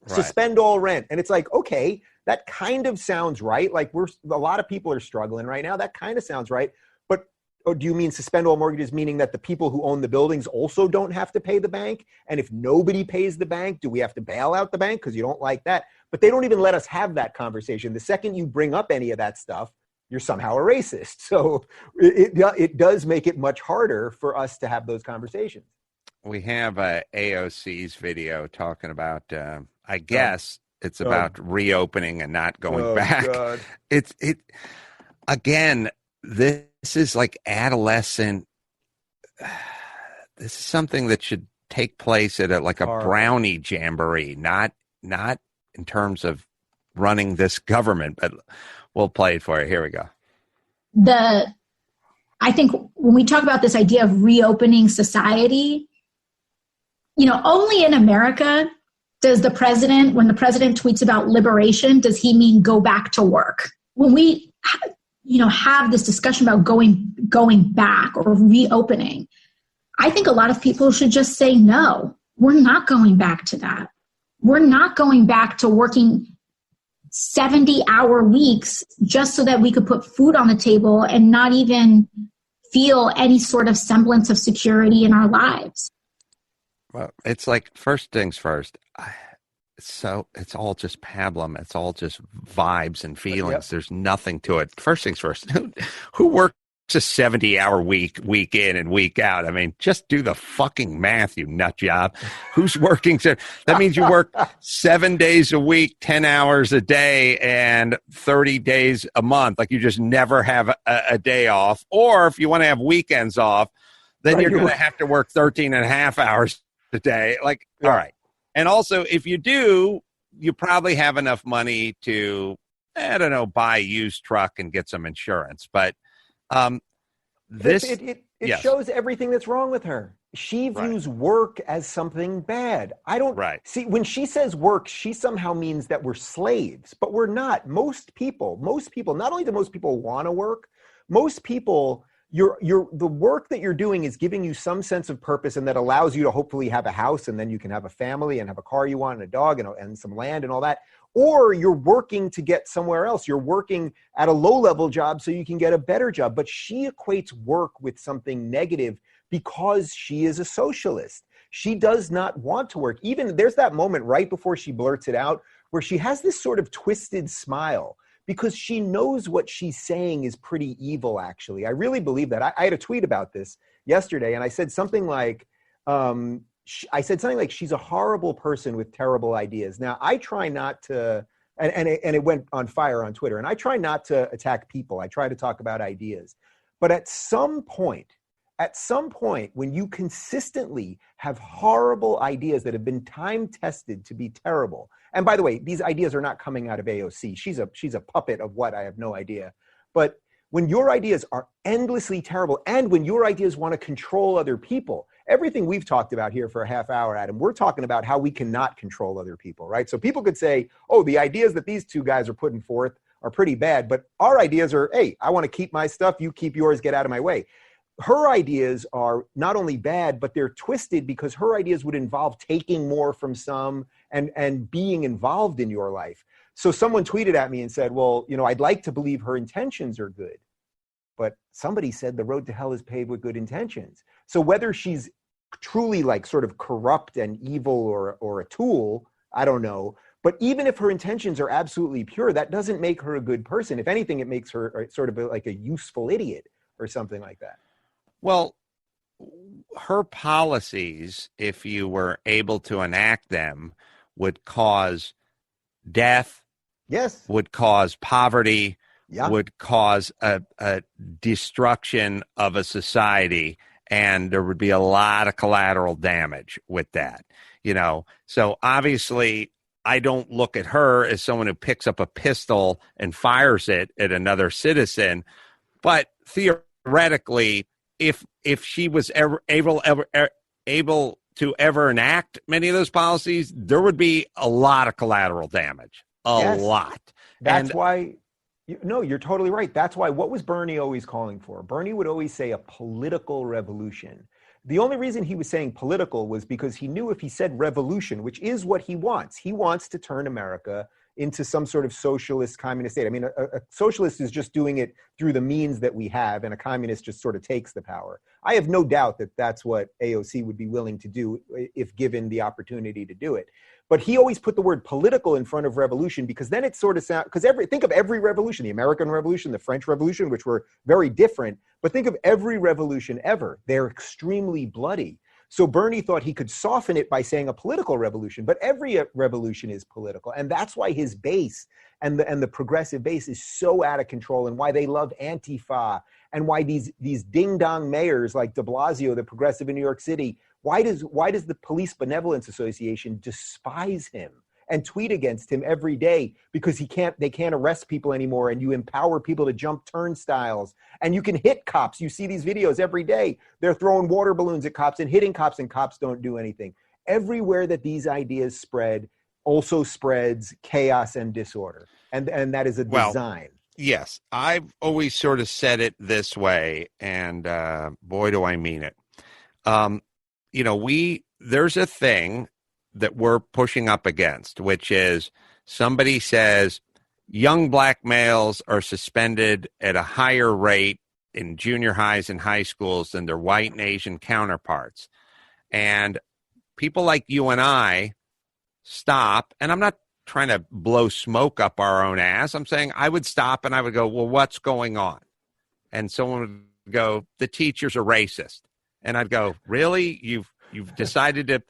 Right. Suspend all rent. And it's like, okay, that kind of sounds right. Like a lot of people are struggling right now. That kind of sounds right. But do you mean suspend all mortgages, meaning that the people who own the buildings also don't have to pay the bank? And if nobody pays the bank, do we have to bail out the bank? Because you don't like that. But they don't even let us have that conversation. The second you bring up any of that stuff, you're somehow a racist. So it does make it much harder for us to have those conversations. We have a AOC's video talking about, I guess it's about reopening and not going back. God. Again, this is like adolescent. This is something that should take place at a brownie jamboree, not in terms of running this government, but we'll play it for you. Here we go. I think when we talk about this idea of reopening society, only in America does when the president tweets about liberation, does he mean go back to work? When we, have this discussion about going back or reopening, I think a lot of people should just say, no, we're not going back to that. We're not going back to working 70-hour weeks just so that we could put food on the table and not even feel any sort of semblance of security in our lives. Well, it's like, first things first. So it's all just pablum. It's all just vibes and feelings. Yep. There's nothing to it. First things first. Who works a 70-hour week in and week out? I mean, just do the fucking math, you nut job. Who's working? That means you work 7 days a week, 10 hours a day, and 30 days a month. Like, you just never have a day off. Or if you want to have weekends off, then you're going to have to work 13 and a half hours a day. Like, all right. And also, if you do, you probably have enough money to, I don't know, buy a used truck and get some insurance. But this it shows everything that's wrong with her. She views work as something bad. I don't see, when she says work, she somehow means that we're slaves, but we're not. Most people, not only do most people want to work, most people, the work that you're doing is giving you some sense of purpose, and that allows you to hopefully have a house, and then you can have a family and have a car you want and a dog and some land and all that. Or you're working to get somewhere else. You're working at a low-level job so you can get a better job. But she equates work with something negative because she is a socialist. She does not want to work. Even there's that moment right before she blurts it out where she has this sort of twisted smile, because she knows what she's saying is pretty evil, actually. I really believe that. I had a tweet about this yesterday, and I said something like, she's a horrible person with terrible ideas. Now, I try not to, and it went on fire on Twitter, and I try not to attack people. I try to talk about ideas. But at some point, when you consistently have horrible ideas that have been time-tested to be terrible, and by the way, these ideas are not coming out of AOC. She's a puppet of what? I have no idea. But when your ideas are endlessly terrible, and when your ideas want to control other people, everything we've talked about here for a half hour, Adam, we're talking about how we cannot control other people, right? So people could say, oh, the ideas that these two guys are putting forth are pretty bad, but our ideas are, hey, I want to keep my stuff, you keep yours, get out of my way. Her ideas are not only bad, but they're twisted because her ideas would involve taking more from some and being involved in your life. So someone tweeted at me and said, well, I'd like to believe her intentions are good, but somebody said the road to hell is paved with good intentions. So whether she's truly like sort of corrupt and evil or a tool, I don't know. But even if her intentions are absolutely pure, that doesn't make her a good person. If anything, it makes her sort of like a useful idiot or something like that. Well, her policies, if you were able to enact them, would cause death, would cause poverty, would cause a destruction of a society, and there would be a lot of collateral damage with that. So obviously I don't look at her as someone who picks up a pistol and fires it at another citizen, but theoretically, if she was ever able to ever enact many of those policies, there would be a lot of collateral damage. A lot. That's why, you're totally right. That's why, what was Bernie always calling for? Bernie would always say a political revolution. The only reason he was saying political was because he knew if he said revolution, which is what he wants to turn America into some sort of socialist communist state. I mean, a socialist is just doing it through the means that we have, and a communist just sort of takes the power. I have no doubt that that's what AOC would be willing to do if given the opportunity to do it. But he always put the word political in front of revolution, because then it sort of sounds, because think of every revolution, the American Revolution, the French Revolution, which were very different, but think of every revolution ever. They're extremely bloody. So Bernie thought he could soften it by saying a political revolution, but every revolution is political. And that's why his base and the progressive base is so out of control, and why they love Antifa, and why these ding-dong mayors like de Blasio, the progressive in New York City, why does the Police Benevolence Association despise him and tweet against him every day? Because they can't arrest people anymore, and you empower people to jump turnstiles, and you can hit cops. You see these videos every day. They're throwing water balloons at cops and hitting cops, and cops don't do anything. Everywhere that these ideas spread also spreads chaos and disorder, and that is a design. Yes, I've always sort of said it this way, and boy, do I mean it. There's a thing that we're pushing up against, which is somebody says, young black males are suspended at a higher rate in junior highs and high schools than their white and Asian counterparts. And people like you and I stop, and I'm not trying to blow smoke up our own ass. I'm saying I would stop and I would go, well, what's going on? And someone would go, the teachers are racist. And I'd go, really? You've decided to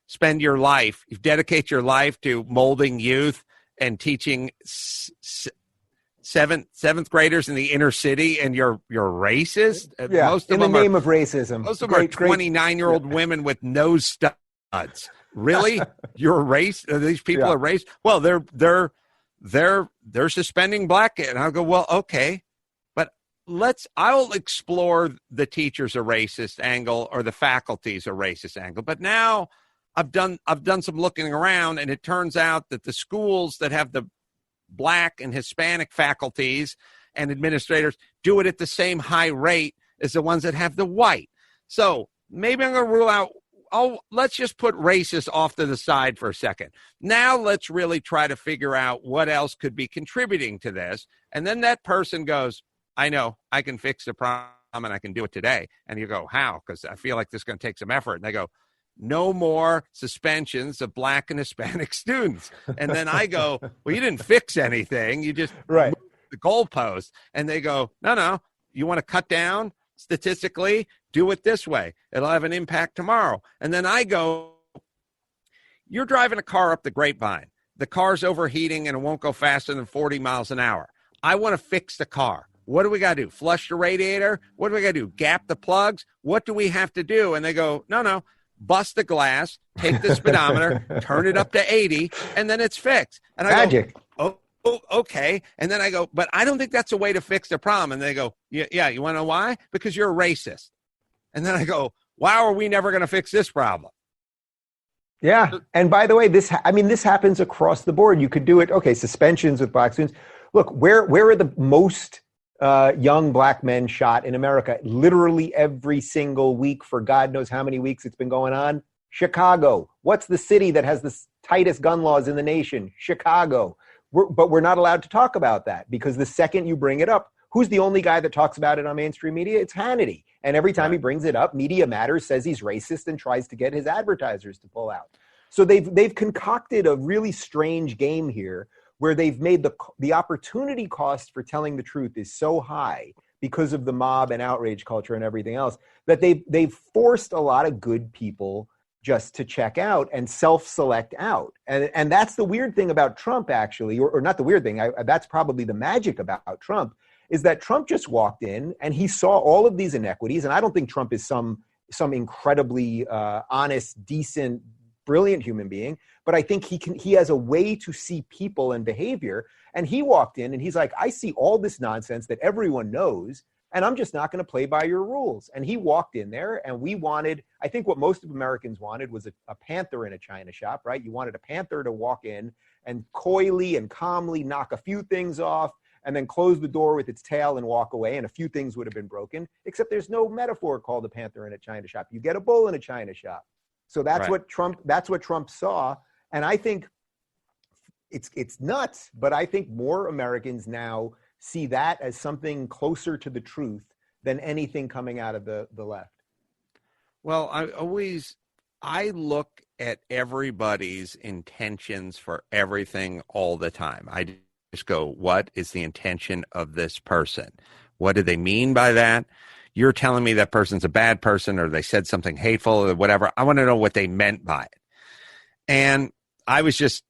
spend your life, you've dedicated your life to molding youth and teaching seventh graders in the inner city, and you're racist? Yeah, most of in the name of racism. Most of them are 29-year-old women with nose studs. Really? You're a race? These people are racist? Well, they're suspending black kids. And I'll go, well, okay. But I'll explore the teachers are racist angle or the faculty's a racist angle. But now I've done some looking around, and it turns out that the schools that have the black and Hispanic faculties and administrators do it at the same high rate as the ones that have the white. So maybe I'm going to rule out, let's just put racist off to the side for a second. Now let's really try to figure out what else could be contributing to this. And then that person goes, I know, I can fix the problem and I can do it today. And you go, how? Because I feel like this is going to take some effort. And they go, no more suspensions of black and Hispanic students. And then I go, well, you didn't fix anything. You just moved the goalpost. And they go, no, you want to cut down statistically? Do it this way. It'll have an impact tomorrow. And then I go, you're driving a car up the grapevine. The car's overheating and it won't go faster than 40 miles an hour. I want to fix the car. What do we got to do? Flush the radiator? What do we got to do? Gap the plugs? What do we have to do? And they go, no. Bust the glass, take the speedometer, turn it up to 80, and then it's fixed. And I Magic. go, oh, okay. And then I go, but I don't think that's a way to fix the problem. And they go, yeah, you want to know why? Because you're a racist. And then I go, wow, are we never going to fix this problem? Yeah. And by the way, this happens across the board. You could do it. Okay, suspensions with black students. Look, where are the most young black men shot in America? Literally every single week for God knows how many weeks it's been going on. Chicago. What's the city that has the tightest gun laws in the nation? Chicago. But we're not allowed to talk about that, because the second you bring it up, who's the only guy that talks about it on mainstream media? It's Hannity. And every time he brings it up, Media Matters says he's racist and tries to get his advertisers to pull out. So they've concocted a really strange game here, where they've made the opportunity cost for telling the truth is so high because of the mob and outrage culture and everything else, that they've forced a lot of good people just to check out and self-select out. And that's the weird thing about Trump, actually, or not the weird thing, that's probably the magic about Trump, is that Trump just walked in and he saw all of these inequities. And I don't think Trump is some incredibly honest, decent, brilliant human being, but I think he has a way to see people and behavior. And he walked in and he's like, I see all this nonsense that everyone knows, and I'm just not going to play by your rules. And he walked in there, and I think what most of Americans wanted was a panther in a china shop, right? You wanted a panther to walk in and coyly and calmly knock a few things off and then close the door with its tail and walk away, and a few things would have been broken, except there's no metaphor called a panther in a china shop. You get a bull in a china shop. So that's what Trump saw. And I think it's nuts, but I think more Americans now see that as something closer to the truth than anything coming out of the left. Well, I look at everybody's intentions for everything all the time. I just go, what is the intention of this person? What do they mean by that? You're telling me that person's a bad person, or they said something hateful or whatever. I want to know what they meant by it. And I was just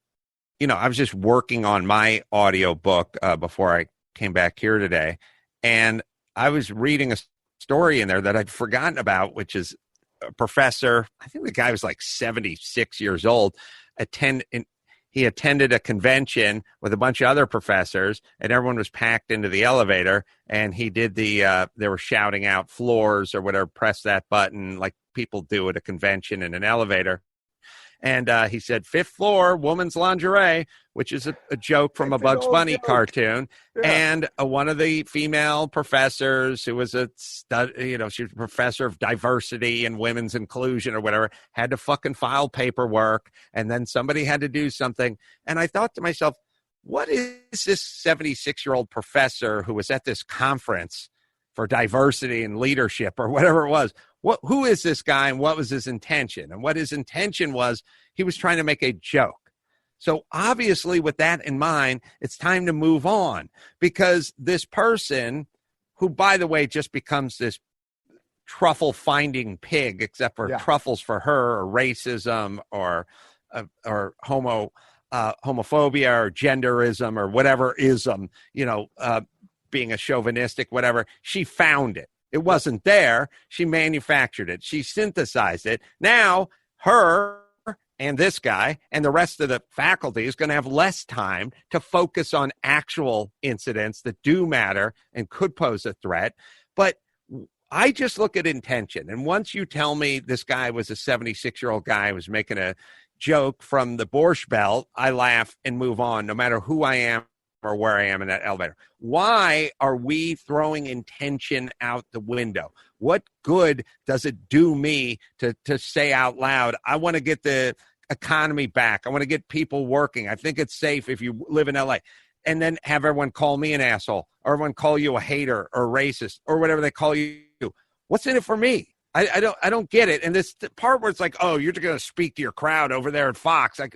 working on my audio book before I came back here today. And I was reading a story in there that I'd forgotten about, which is a professor. I think the guy was like 76 years old. He attended a convention with a bunch of other professors, and everyone was packed into the elevator, and he did they were shouting out floors or whatever, press that button like people do at a convention in an elevator. And he said, 5th floor, woman's lingerie, which is a joke from a Bugs Bunny cartoon. Yeah. And one of the female professors, who was she was a professor of diversity and women's inclusion or whatever, had to fucking file paperwork. And then somebody had to do something. And I thought to myself, what is this 76-year-old professor who was at this conference for diversity and leadership or whatever it was? Who is this guy and what was his intention? And what his intention was, he was trying to make a joke. So obviously with that in mind, it's time to move on, because this person who, by the way, just becomes this truffle finding pig, except for truffles for her, or racism, or homophobia, or genderism, or whatever ism, being a chauvinistic, whatever. She found it. It wasn't there. She manufactured it. She synthesized it. Now her and this guy and the rest of the faculty is going to have less time to focus on actual incidents that do matter and could pose a threat. But I just look at intention. And once you tell me this guy was a 76-year-old guy who was making a joke from the Borscht Belt, I laugh and move on, no matter who I am or where I am in that elevator. Why are we throwing intention out the window? What good does it do me to say out loud, I want to get the economy back. I want to get people working. I think it's safe if you live in LA. And then have everyone call me an asshole, or everyone call you a hater or racist or whatever they call you. What's in it for me? I don't get it. And this part where it's like, oh, you're going to speak to your crowd over there at Fox. Like,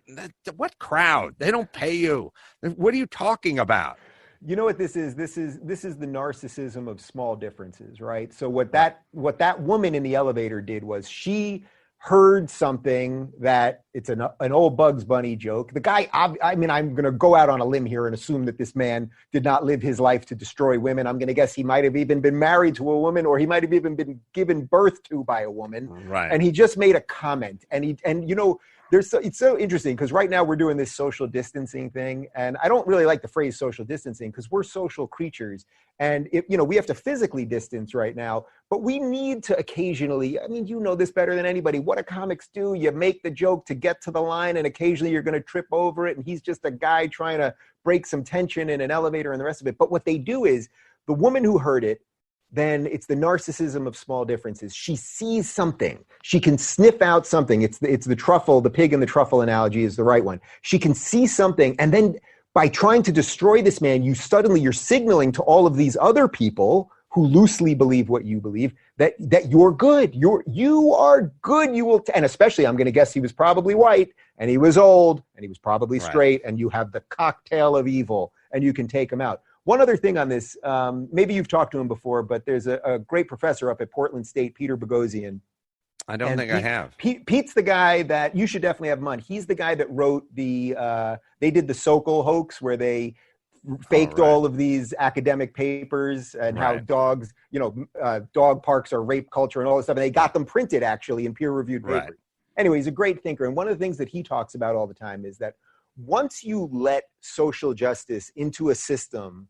what crowd? They don't pay you. What are you talking about? You know what this is? This is the narcissism of small differences, right? So what that woman in the elevator did was she heard something that it's an old Bugs Bunny joke. The guy, I mean, I'm going to go out on a limb here and assume that this man did not live his life to destroy women. I'm going to guess he might have even been married to a woman, or he might have even been given birth to by a woman. Right. And he just made a comment. It's so interesting, because right now we're doing this social distancing thing. And I don't really like the phrase social distancing, because we're social creatures. And we have to physically distance right now, but we need to occasionally, I mean, you know this better than anybody. What do comics do? You make the joke to get to the line, and occasionally you're going to trip over it. And he's just a guy trying to break some tension in an elevator and the rest of it. But what they do is, the woman who heard it, then it's the narcissism of small differences. She sees something. She can sniff out something. It's the truffle, the pig and the truffle analogy is the right one. She can see something, and then by trying to destroy this man, you're signaling to all of these other people who loosely believe what you believe, that you're good. You are good. You will, and especially, I'm going to guess he was probably white, and he was old, and he was probably straight, and you have the cocktail of evil, and you can take him out. One other thing on this, maybe you've talked to him before, but there's a great professor up at Portland State, Peter Boghossian. I don't think I have. Pete's the guy that you should definitely have him on. He's the guy that wrote they did the Sokol hoax, where they faked all of these academic papers and how dogs, dog parks are rape culture and all this stuff. And they got them printed actually in peer-reviewed papers. Right. Anyway, he's a great thinker. And one of the things that he talks about all the time is that once you let social justice into a system,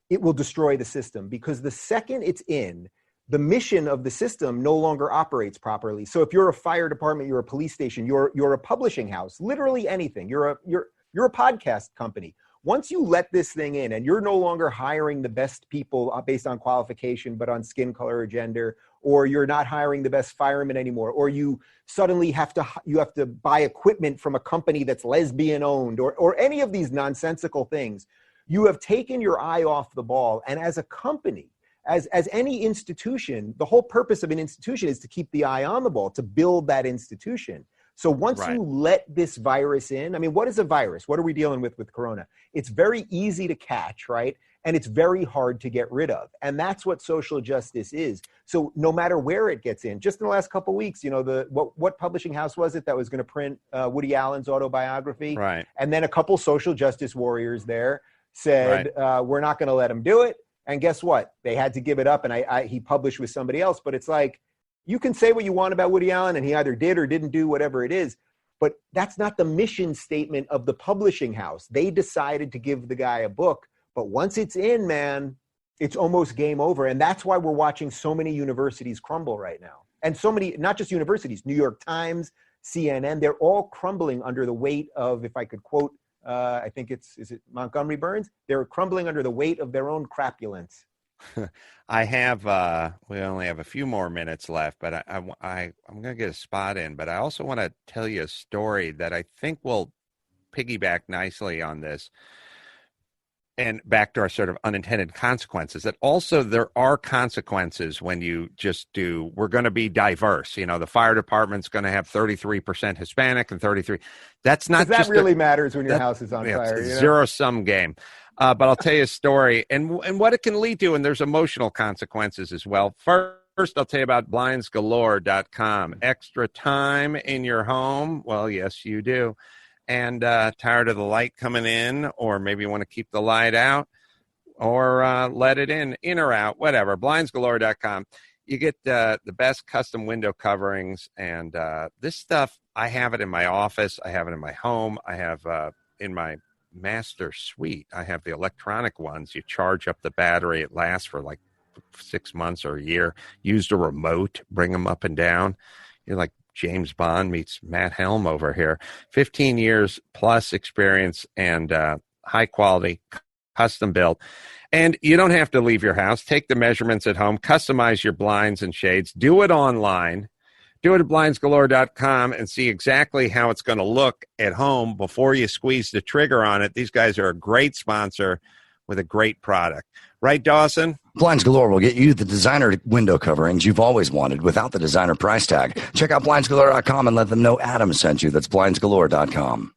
it will destroy the system, because the second it's in, the mission of the system no longer operates properly. So if you're a fire department, you're a police station, you're a publishing house, literally anything, you're a podcast company. Once you let this thing in, and you're no longer hiring the best people based on qualification, but on skin color or gender, or you're not hiring the best firemen anymore, or you suddenly have to buy equipment from a company that's lesbian owned, or any of these nonsensical things, you have taken your eye off the ball. And as a company, as any institution, the whole purpose of an institution is to keep the eye on the ball, to build that institution. So once you let this virus in, I mean, what is a virus? What are we dealing with Corona? It's very easy to catch, right? And it's very hard to get rid of. And that's what social justice is. So no matter where it gets in, just in the last couple of weeks, what publishing house was it that was going to print Woody Allen's autobiography? Right. And then a couple social justice warriors there said, we're not going to let him do it. And guess what? They had to give it up, and he published with somebody else. But it's like, you can say what you want about Woody Allen, and he either did or didn't do whatever it is, but that's not the mission statement of the publishing house. They decided to give the guy a book, but once it's in, man, it's almost game over. And that's why we're watching so many universities crumble right now. And so many, not just universities, New York Times, CNN, they're all crumbling under the weight of, if I could quote, I think is it Montgomery Burns? They're crumbling under the weight of their own crapulence. I have, we only have a few more minutes left, but I'm going to get a spot in, but I also want to tell you a story that I think will piggyback nicely on this. and back to our sort of unintended consequences, that also there are consequences when you just do, we're going to be diverse. You know, the fire department's going to have 33% Hispanic and 33. That's not that just really matters when your house is on fire. It's a zero-sum game. But I'll tell you a story and what it can lead to, and there's emotional consequences as well. First, I'll tell you about blindsgalore.com. Extra time in your home? Well, yes, you do. And tired of the light coming in, or maybe you want to keep the light out, or let it in or out, whatever. Blindsgalore.com. You get the best custom window coverings, and this stuff, I have it in my office. I have it in my home. I have in my master suite. I have the electronic ones. You charge up the battery. It lasts for like 6 months or a year. Used a remote, bring them up and down. You're like James Bond meets Matt Helm over here. 15 years plus experience and high quality, custom built. And you don't have to leave your house. Take the measurements at home, customize your blinds and shades, do it online. Do it at blindsgalore.com and see exactly how it's going to look at home before you squeeze the trigger on it. These guys are a great sponsor with a great product. Right, Dawson? Blinds Galore will get you the designer window coverings you've always wanted without the designer price tag. Check out blindsgalore.com and let them know Adam sent you. That's blindsgalore.com.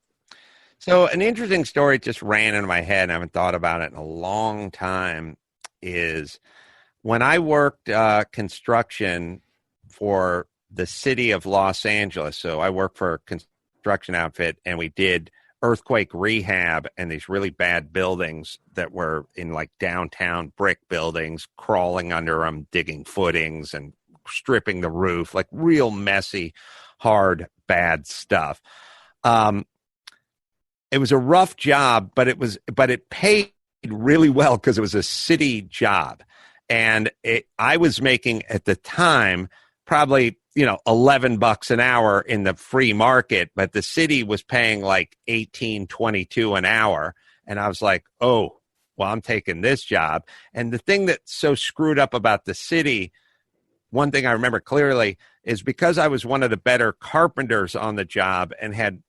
So an interesting story just ran into my head, and I haven't thought about it in a long time, is when I worked construction for the city of Los Angeles. So I worked for a construction outfit, and we did earthquake rehab and these really bad buildings that were in like downtown brick buildings, crawling under them, digging footings and stripping the roof, like real messy, hard, bad stuff. It was a rough job, but it paid really well because it was a city job. And I was making at the time probably, $11 an hour in the free market, but the city was paying like $18, $22 an hour. And I was like, oh, well, I'm taking this job. And the thing that's so screwed up about the city, one thing I remember clearly, is because I was one of the better carpenters on the job and had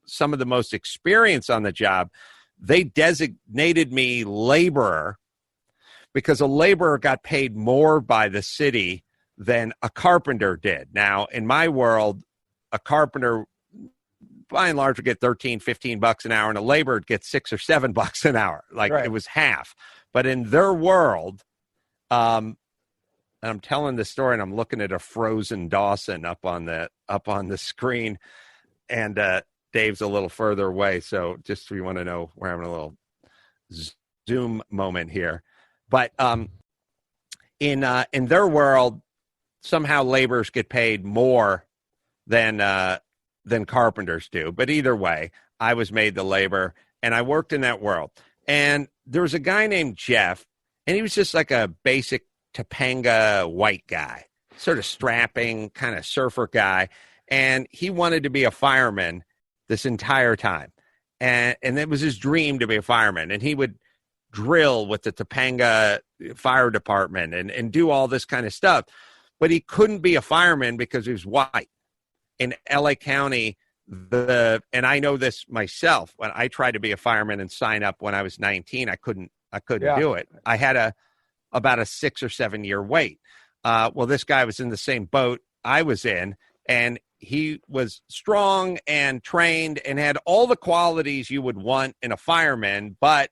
some of the most experience on the job, they designated me laborer because a laborer got paid more by the city than a carpenter did. Now, in my world, a carpenter, by and large, would get $13, $15 an hour, and a laborer would get $6 or $7 an hour. Like It was half. But in their world, and I'm telling the story, and I'm looking at a frozen Dawson up on the screen, and Dave's a little further away. So just so you want to know, we're having a little Zoom moment here. But in their world, somehow laborers get paid more than carpenters do. But either way, I was made the labor, and I worked in that world. And there was a guy named Jeff, and he was just like a basic Topanga white guy, sort of strapping kind of surfer guy. And he wanted to be a fireman this entire time. And it was his dream to be a fireman. And he would drill with the Topanga Fire Department and do all this kind of stuff. But he couldn't be a fireman because he was white. In LA County, and I know this myself, when I tried to be a fireman and sign up when I was 19, I couldn't do it. I had about a 6 or 7 year wait. Well, this guy was in the same boat I was in, and he was strong and trained and had all the qualities you would want in a fireman, but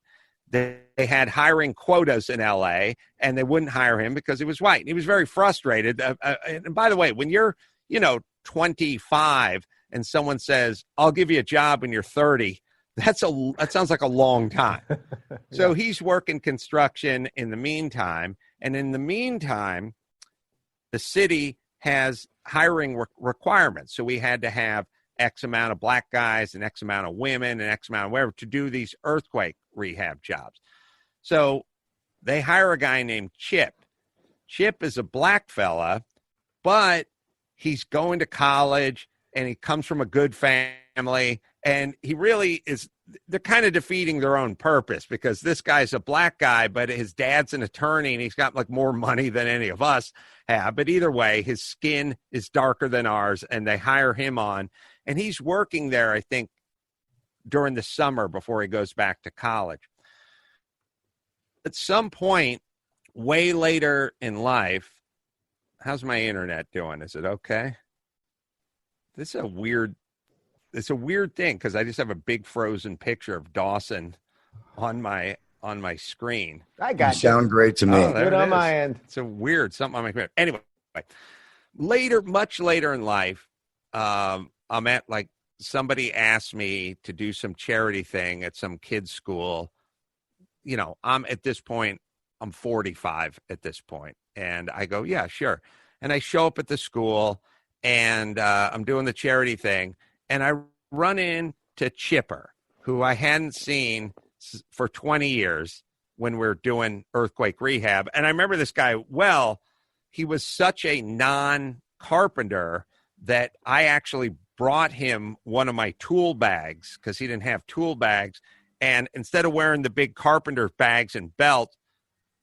they had hiring quotas in LA, and they wouldn't hire him because he was white. And he was very frustrated. And by the way, when you're, 25 and someone says, I'll give you a job when you're 30, that sounds like a long time. Yeah. So he's working construction in the meantime. And in the meantime, the city has hiring requirements. So we had to have X amount of black guys and X amount of women and X amount of whatever to do these earthquake rehab jobs. So they hire a guy named Chip. Chip is a black fella, but he's going to college and he comes from a good family. And he really is, they're kind of defeating their own purpose because this guy's a black guy, but his dad's an attorney and he's got like more money than any of us have. But either way, his skin is darker than ours and they hire him on. And he's working there, I think, during the summer before he goes back to college. at some point, way later in life, how's my internet doing? Is it okay? This is a weird thing because I just have a big frozen picture of Dawson on my screen. I got You sound great to me. Oh, there Good it on is. my end. It's a weird something on my computer. Anyway, much later in life, I'm at like somebody asked me to do some charity thing at some kid's school. You know, I'm 45 at this point, and I go, yeah, sure. And I show up at the school, and I'm doing the charity thing, and I run into Chipper, who I hadn't seen for 20 years when we're doing earthquake rehab. And I remember this guy well. He was such a non-carpenter that I actually brought him one of my tool bags because he didn't have tool bags. And instead of wearing the big carpenter bags and belt,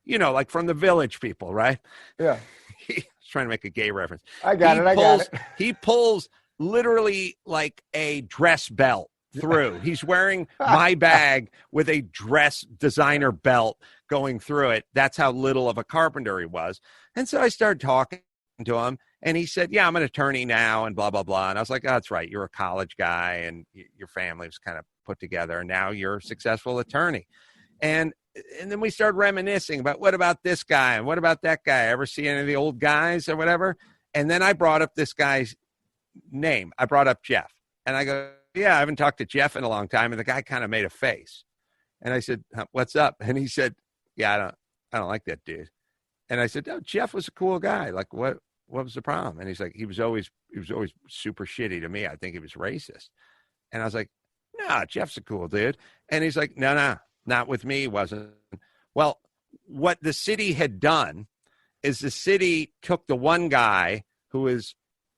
you know, like from the Village People, right? Yeah. He's trying to make a gay reference. I got it. He pulls literally like a dress belt through. He's wearing my bag with a dress designer belt going through it. That's how little of a carpenter he was. And so I started talking to him, and he said, yeah, I'm an attorney now and blah, blah, blah. And I was like, oh, that's right. You're a college guy and your family was kind of put together, and now you're a successful attorney. And then we started reminiscing about what about this guy and what about that guy? Ever see any of the old guys or whatever? And then I brought up this guy's name. I brought up Jeff. And I go, yeah, I haven't talked to Jeff in a long time. And the guy kind of made a face. And I said, what's up? And he said, yeah, I don't like that dude. And I said, oh, Jeff was a cool guy. Like, what was the problem? And he's like, he was always super shitty to me. I think he was racist. And I was like, no, Jeff's a cool dude. And he's like, no, not with me. He wasn't. Well, what the city had done is the city took the one guy who was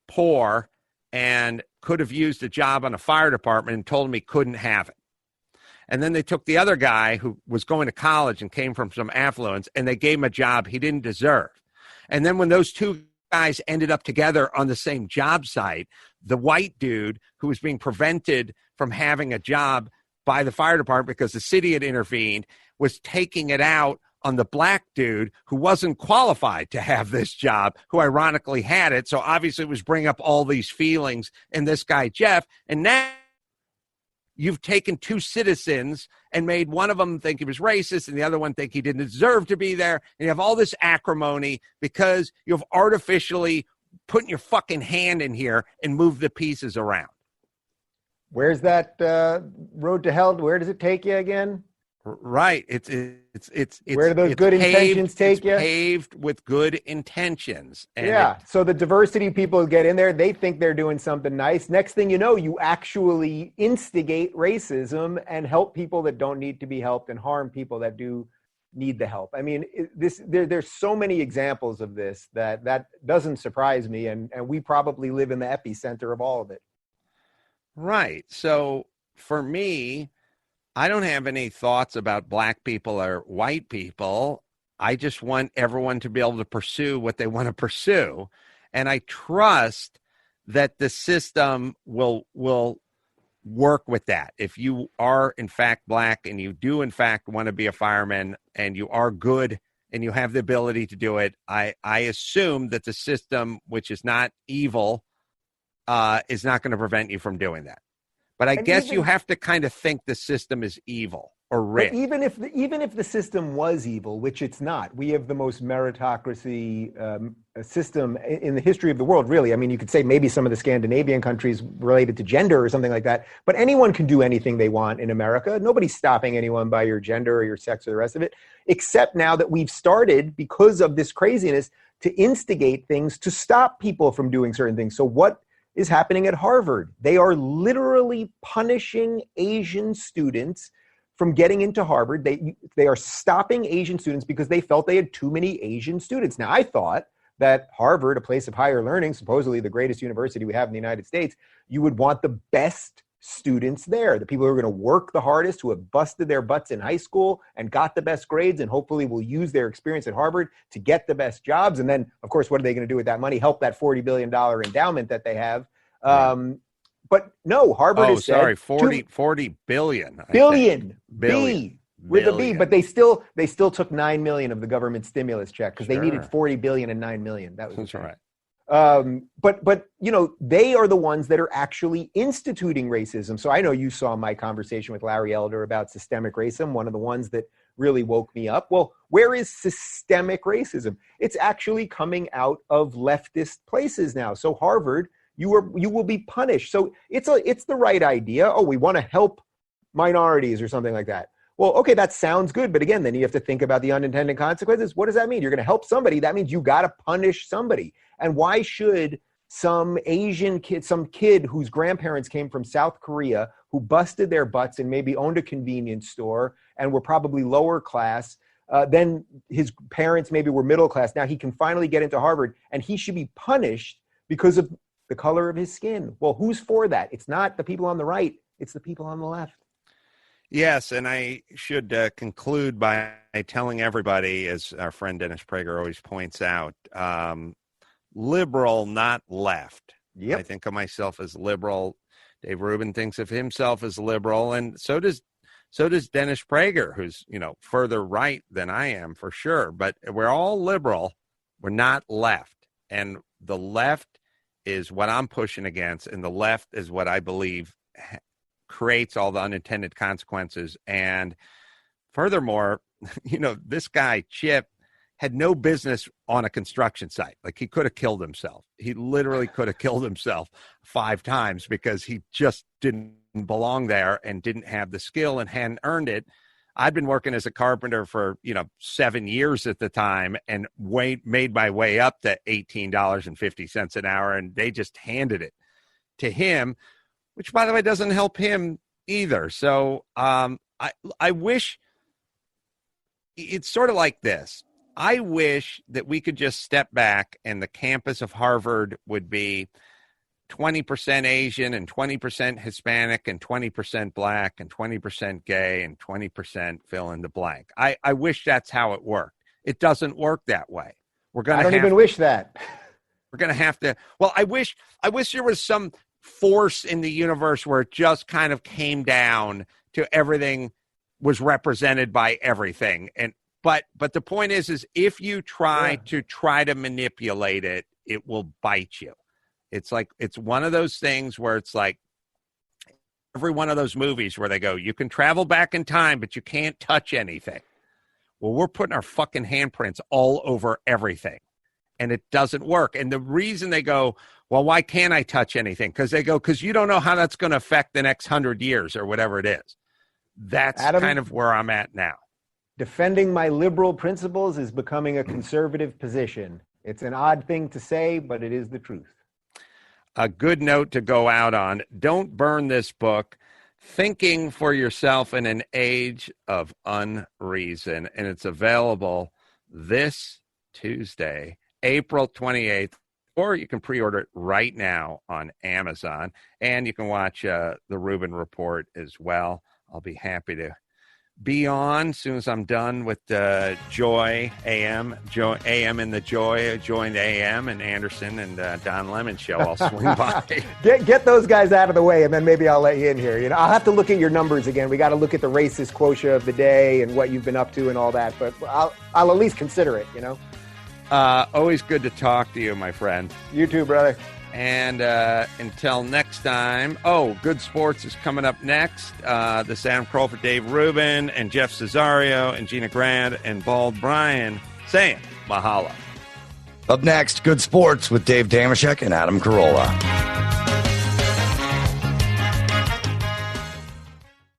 poor and could have used a job on a fire department and told him he couldn't have it. And then they took the other guy who was going to college and came from some affluence, and they gave him a job he didn't deserve. And then when those two guys ended up together on the same job site, the white dude who was being prevented from having a job by the fire department because the city had intervened was taking it out on the black dude who wasn't qualified to have this job, who ironically had it. So obviously it was bringing up all these feelings in this guy, Jeff. And now you've taken two citizens and made one of them think he was racist and the other one think he didn't deserve to be there. And you have all this acrimony because you've artificially put your fucking hand in here and moved the pieces around. Where's that road to hell? Where does it take you again? Right. It's where do those good intentions take you? Paved with good intentions. And yeah. So the diversity people get in there, they think they're doing something nice. Next thing you know, you actually instigate racism and help people that don't need to be helped and harm people that do need the help. I mean, there's so many examples of this that doesn't surprise me. And we probably live in the epicenter of all of it. Right. So for me, I don't have any thoughts about black people or white people. I just want everyone to be able to pursue what they want to pursue. And I trust that the system will work with that. If you are in fact black and you do in fact want to be a fireman and you are good and you have the ability to do it, I assume that the system, which is not evil, is not going to prevent you from doing that. But I guess you have to kind of think the system is evil or rigged. But even if the system was evil, which it's not, we have the most meritocracy system in the history of the world, really. I mean, you could say maybe some of the Scandinavian countries related to gender or something like that, but anyone can do anything they want in America. Nobody's stopping anyone by your gender or your sex or the rest of it, except now that we've started, because of this craziness, to instigate things to stop people from doing certain things. So what is happening at Harvard? They are literally punishing Asian students from getting into Harvard. They are stopping Asian students because they felt they had too many Asian students. Now, I thought that Harvard, a place of higher learning, supposedly the greatest university we have in the United States, you would want the best students there, the people who are going to work the hardest, who have busted their butts in high school and got the best grades and hopefully will use their experience at Harvard to get the best jobs. And then, of course, what are they going to do with that money? Help that $40 billion endowment that they have. But no, Harvard is 40 billion. Billion. with a B, but they still took 9 million of the government stimulus check because they needed 40 billion and 9 million. That's right. But they are the ones that are actually instituting racism. So I know you saw my conversation with Larry Elder about systemic racism, one of the ones that really woke me up. Well, where is systemic racism? It's actually coming out of leftist places now. So Harvard, you will be punished. So it's the right idea. Oh, we want to help minorities or something like that. Well, okay, that sounds good. But again, then you have to think about the unintended consequences. What does that mean? You're going to help somebody. That means you got to punish somebody. And why should some Asian kid, some kid whose grandparents came from South Korea, who busted their butts and maybe owned a convenience store and were probably lower class, then his parents maybe were middle class. Now he can finally get into Harvard and he should be punished because of the color of his skin. Well, who's for that? It's not the people on the right. It's the people on the left. Yes, and I should conclude by telling everybody, as our friend Dennis Prager always points out, liberal, not left. Yep. I think of myself as liberal. Dave Rubin thinks of himself as liberal, and so does Dennis Prager, who's further right than I am for sure. But we're all liberal. We're not left, and the left is what I'm pushing against, and the left is what I believe creates all the unintended consequences. And furthermore, this guy Chip had no business on a construction site. Like, he could have killed himself. He literally could have killed himself 5 times because he just didn't belong there and didn't have the skill and hadn't earned it. I'd been working as a carpenter for 7 years at the time and made my way up to $18.50 an hour, and they just handed it to him, which, by the way, doesn't help him either. So I wish it's sort of like this. I wish that we could just step back and the campus of Harvard would be 20% Asian and 20% Hispanic and 20% Black and 20% gay and 20% fill in the blank. I wish that's how it worked. It doesn't work that way. I don't even wish that. We're going to have to. Well, I wish there was some force in the universe where it just kind of came down to everything was represented by everything. But the point is if you try to manipulate it, it will bite you. It's one of those things where it's like every one of those movies where they go, you can travel back in time, but you can't touch anything. Well, we're putting our fucking handprints all over everything, and it doesn't work. And the reason they go, well, why can't I touch anything? Because you don't know how that's going to affect the next 100 years or whatever it is. That's Adam, kind of where I'm at now. Defending my liberal principles is becoming a conservative position. It's an odd thing to say, but it is the truth. A good note to go out on. Don't burn this book. Thinking for Yourself in an Age of Unreason. And it's available this Tuesday, April 28th. Or you can pre-order it right now on Amazon. And you can watch the Rubin Report as well. I'll be happy to be on as soon as I'm done with Joy AM and the Joy in the AM, and Anderson and Don Lemon show. I'll swing by. Get those guys out of the way, and then maybe I'll let you in here. I'll have to look at your numbers again. We got to look at the racist quotient of the day and what you've been up to and all that. But I'll at least consider it. Always good to talk to you, my friend. You too, brother. And until next time, Good Sports is coming up next. This Adam Carolla for Dave Rubin and Jeff Cesario and Gina Grant and Bald Brian saying mahalo. Up next, Good Sports with Dave Damashek and Adam Carolla.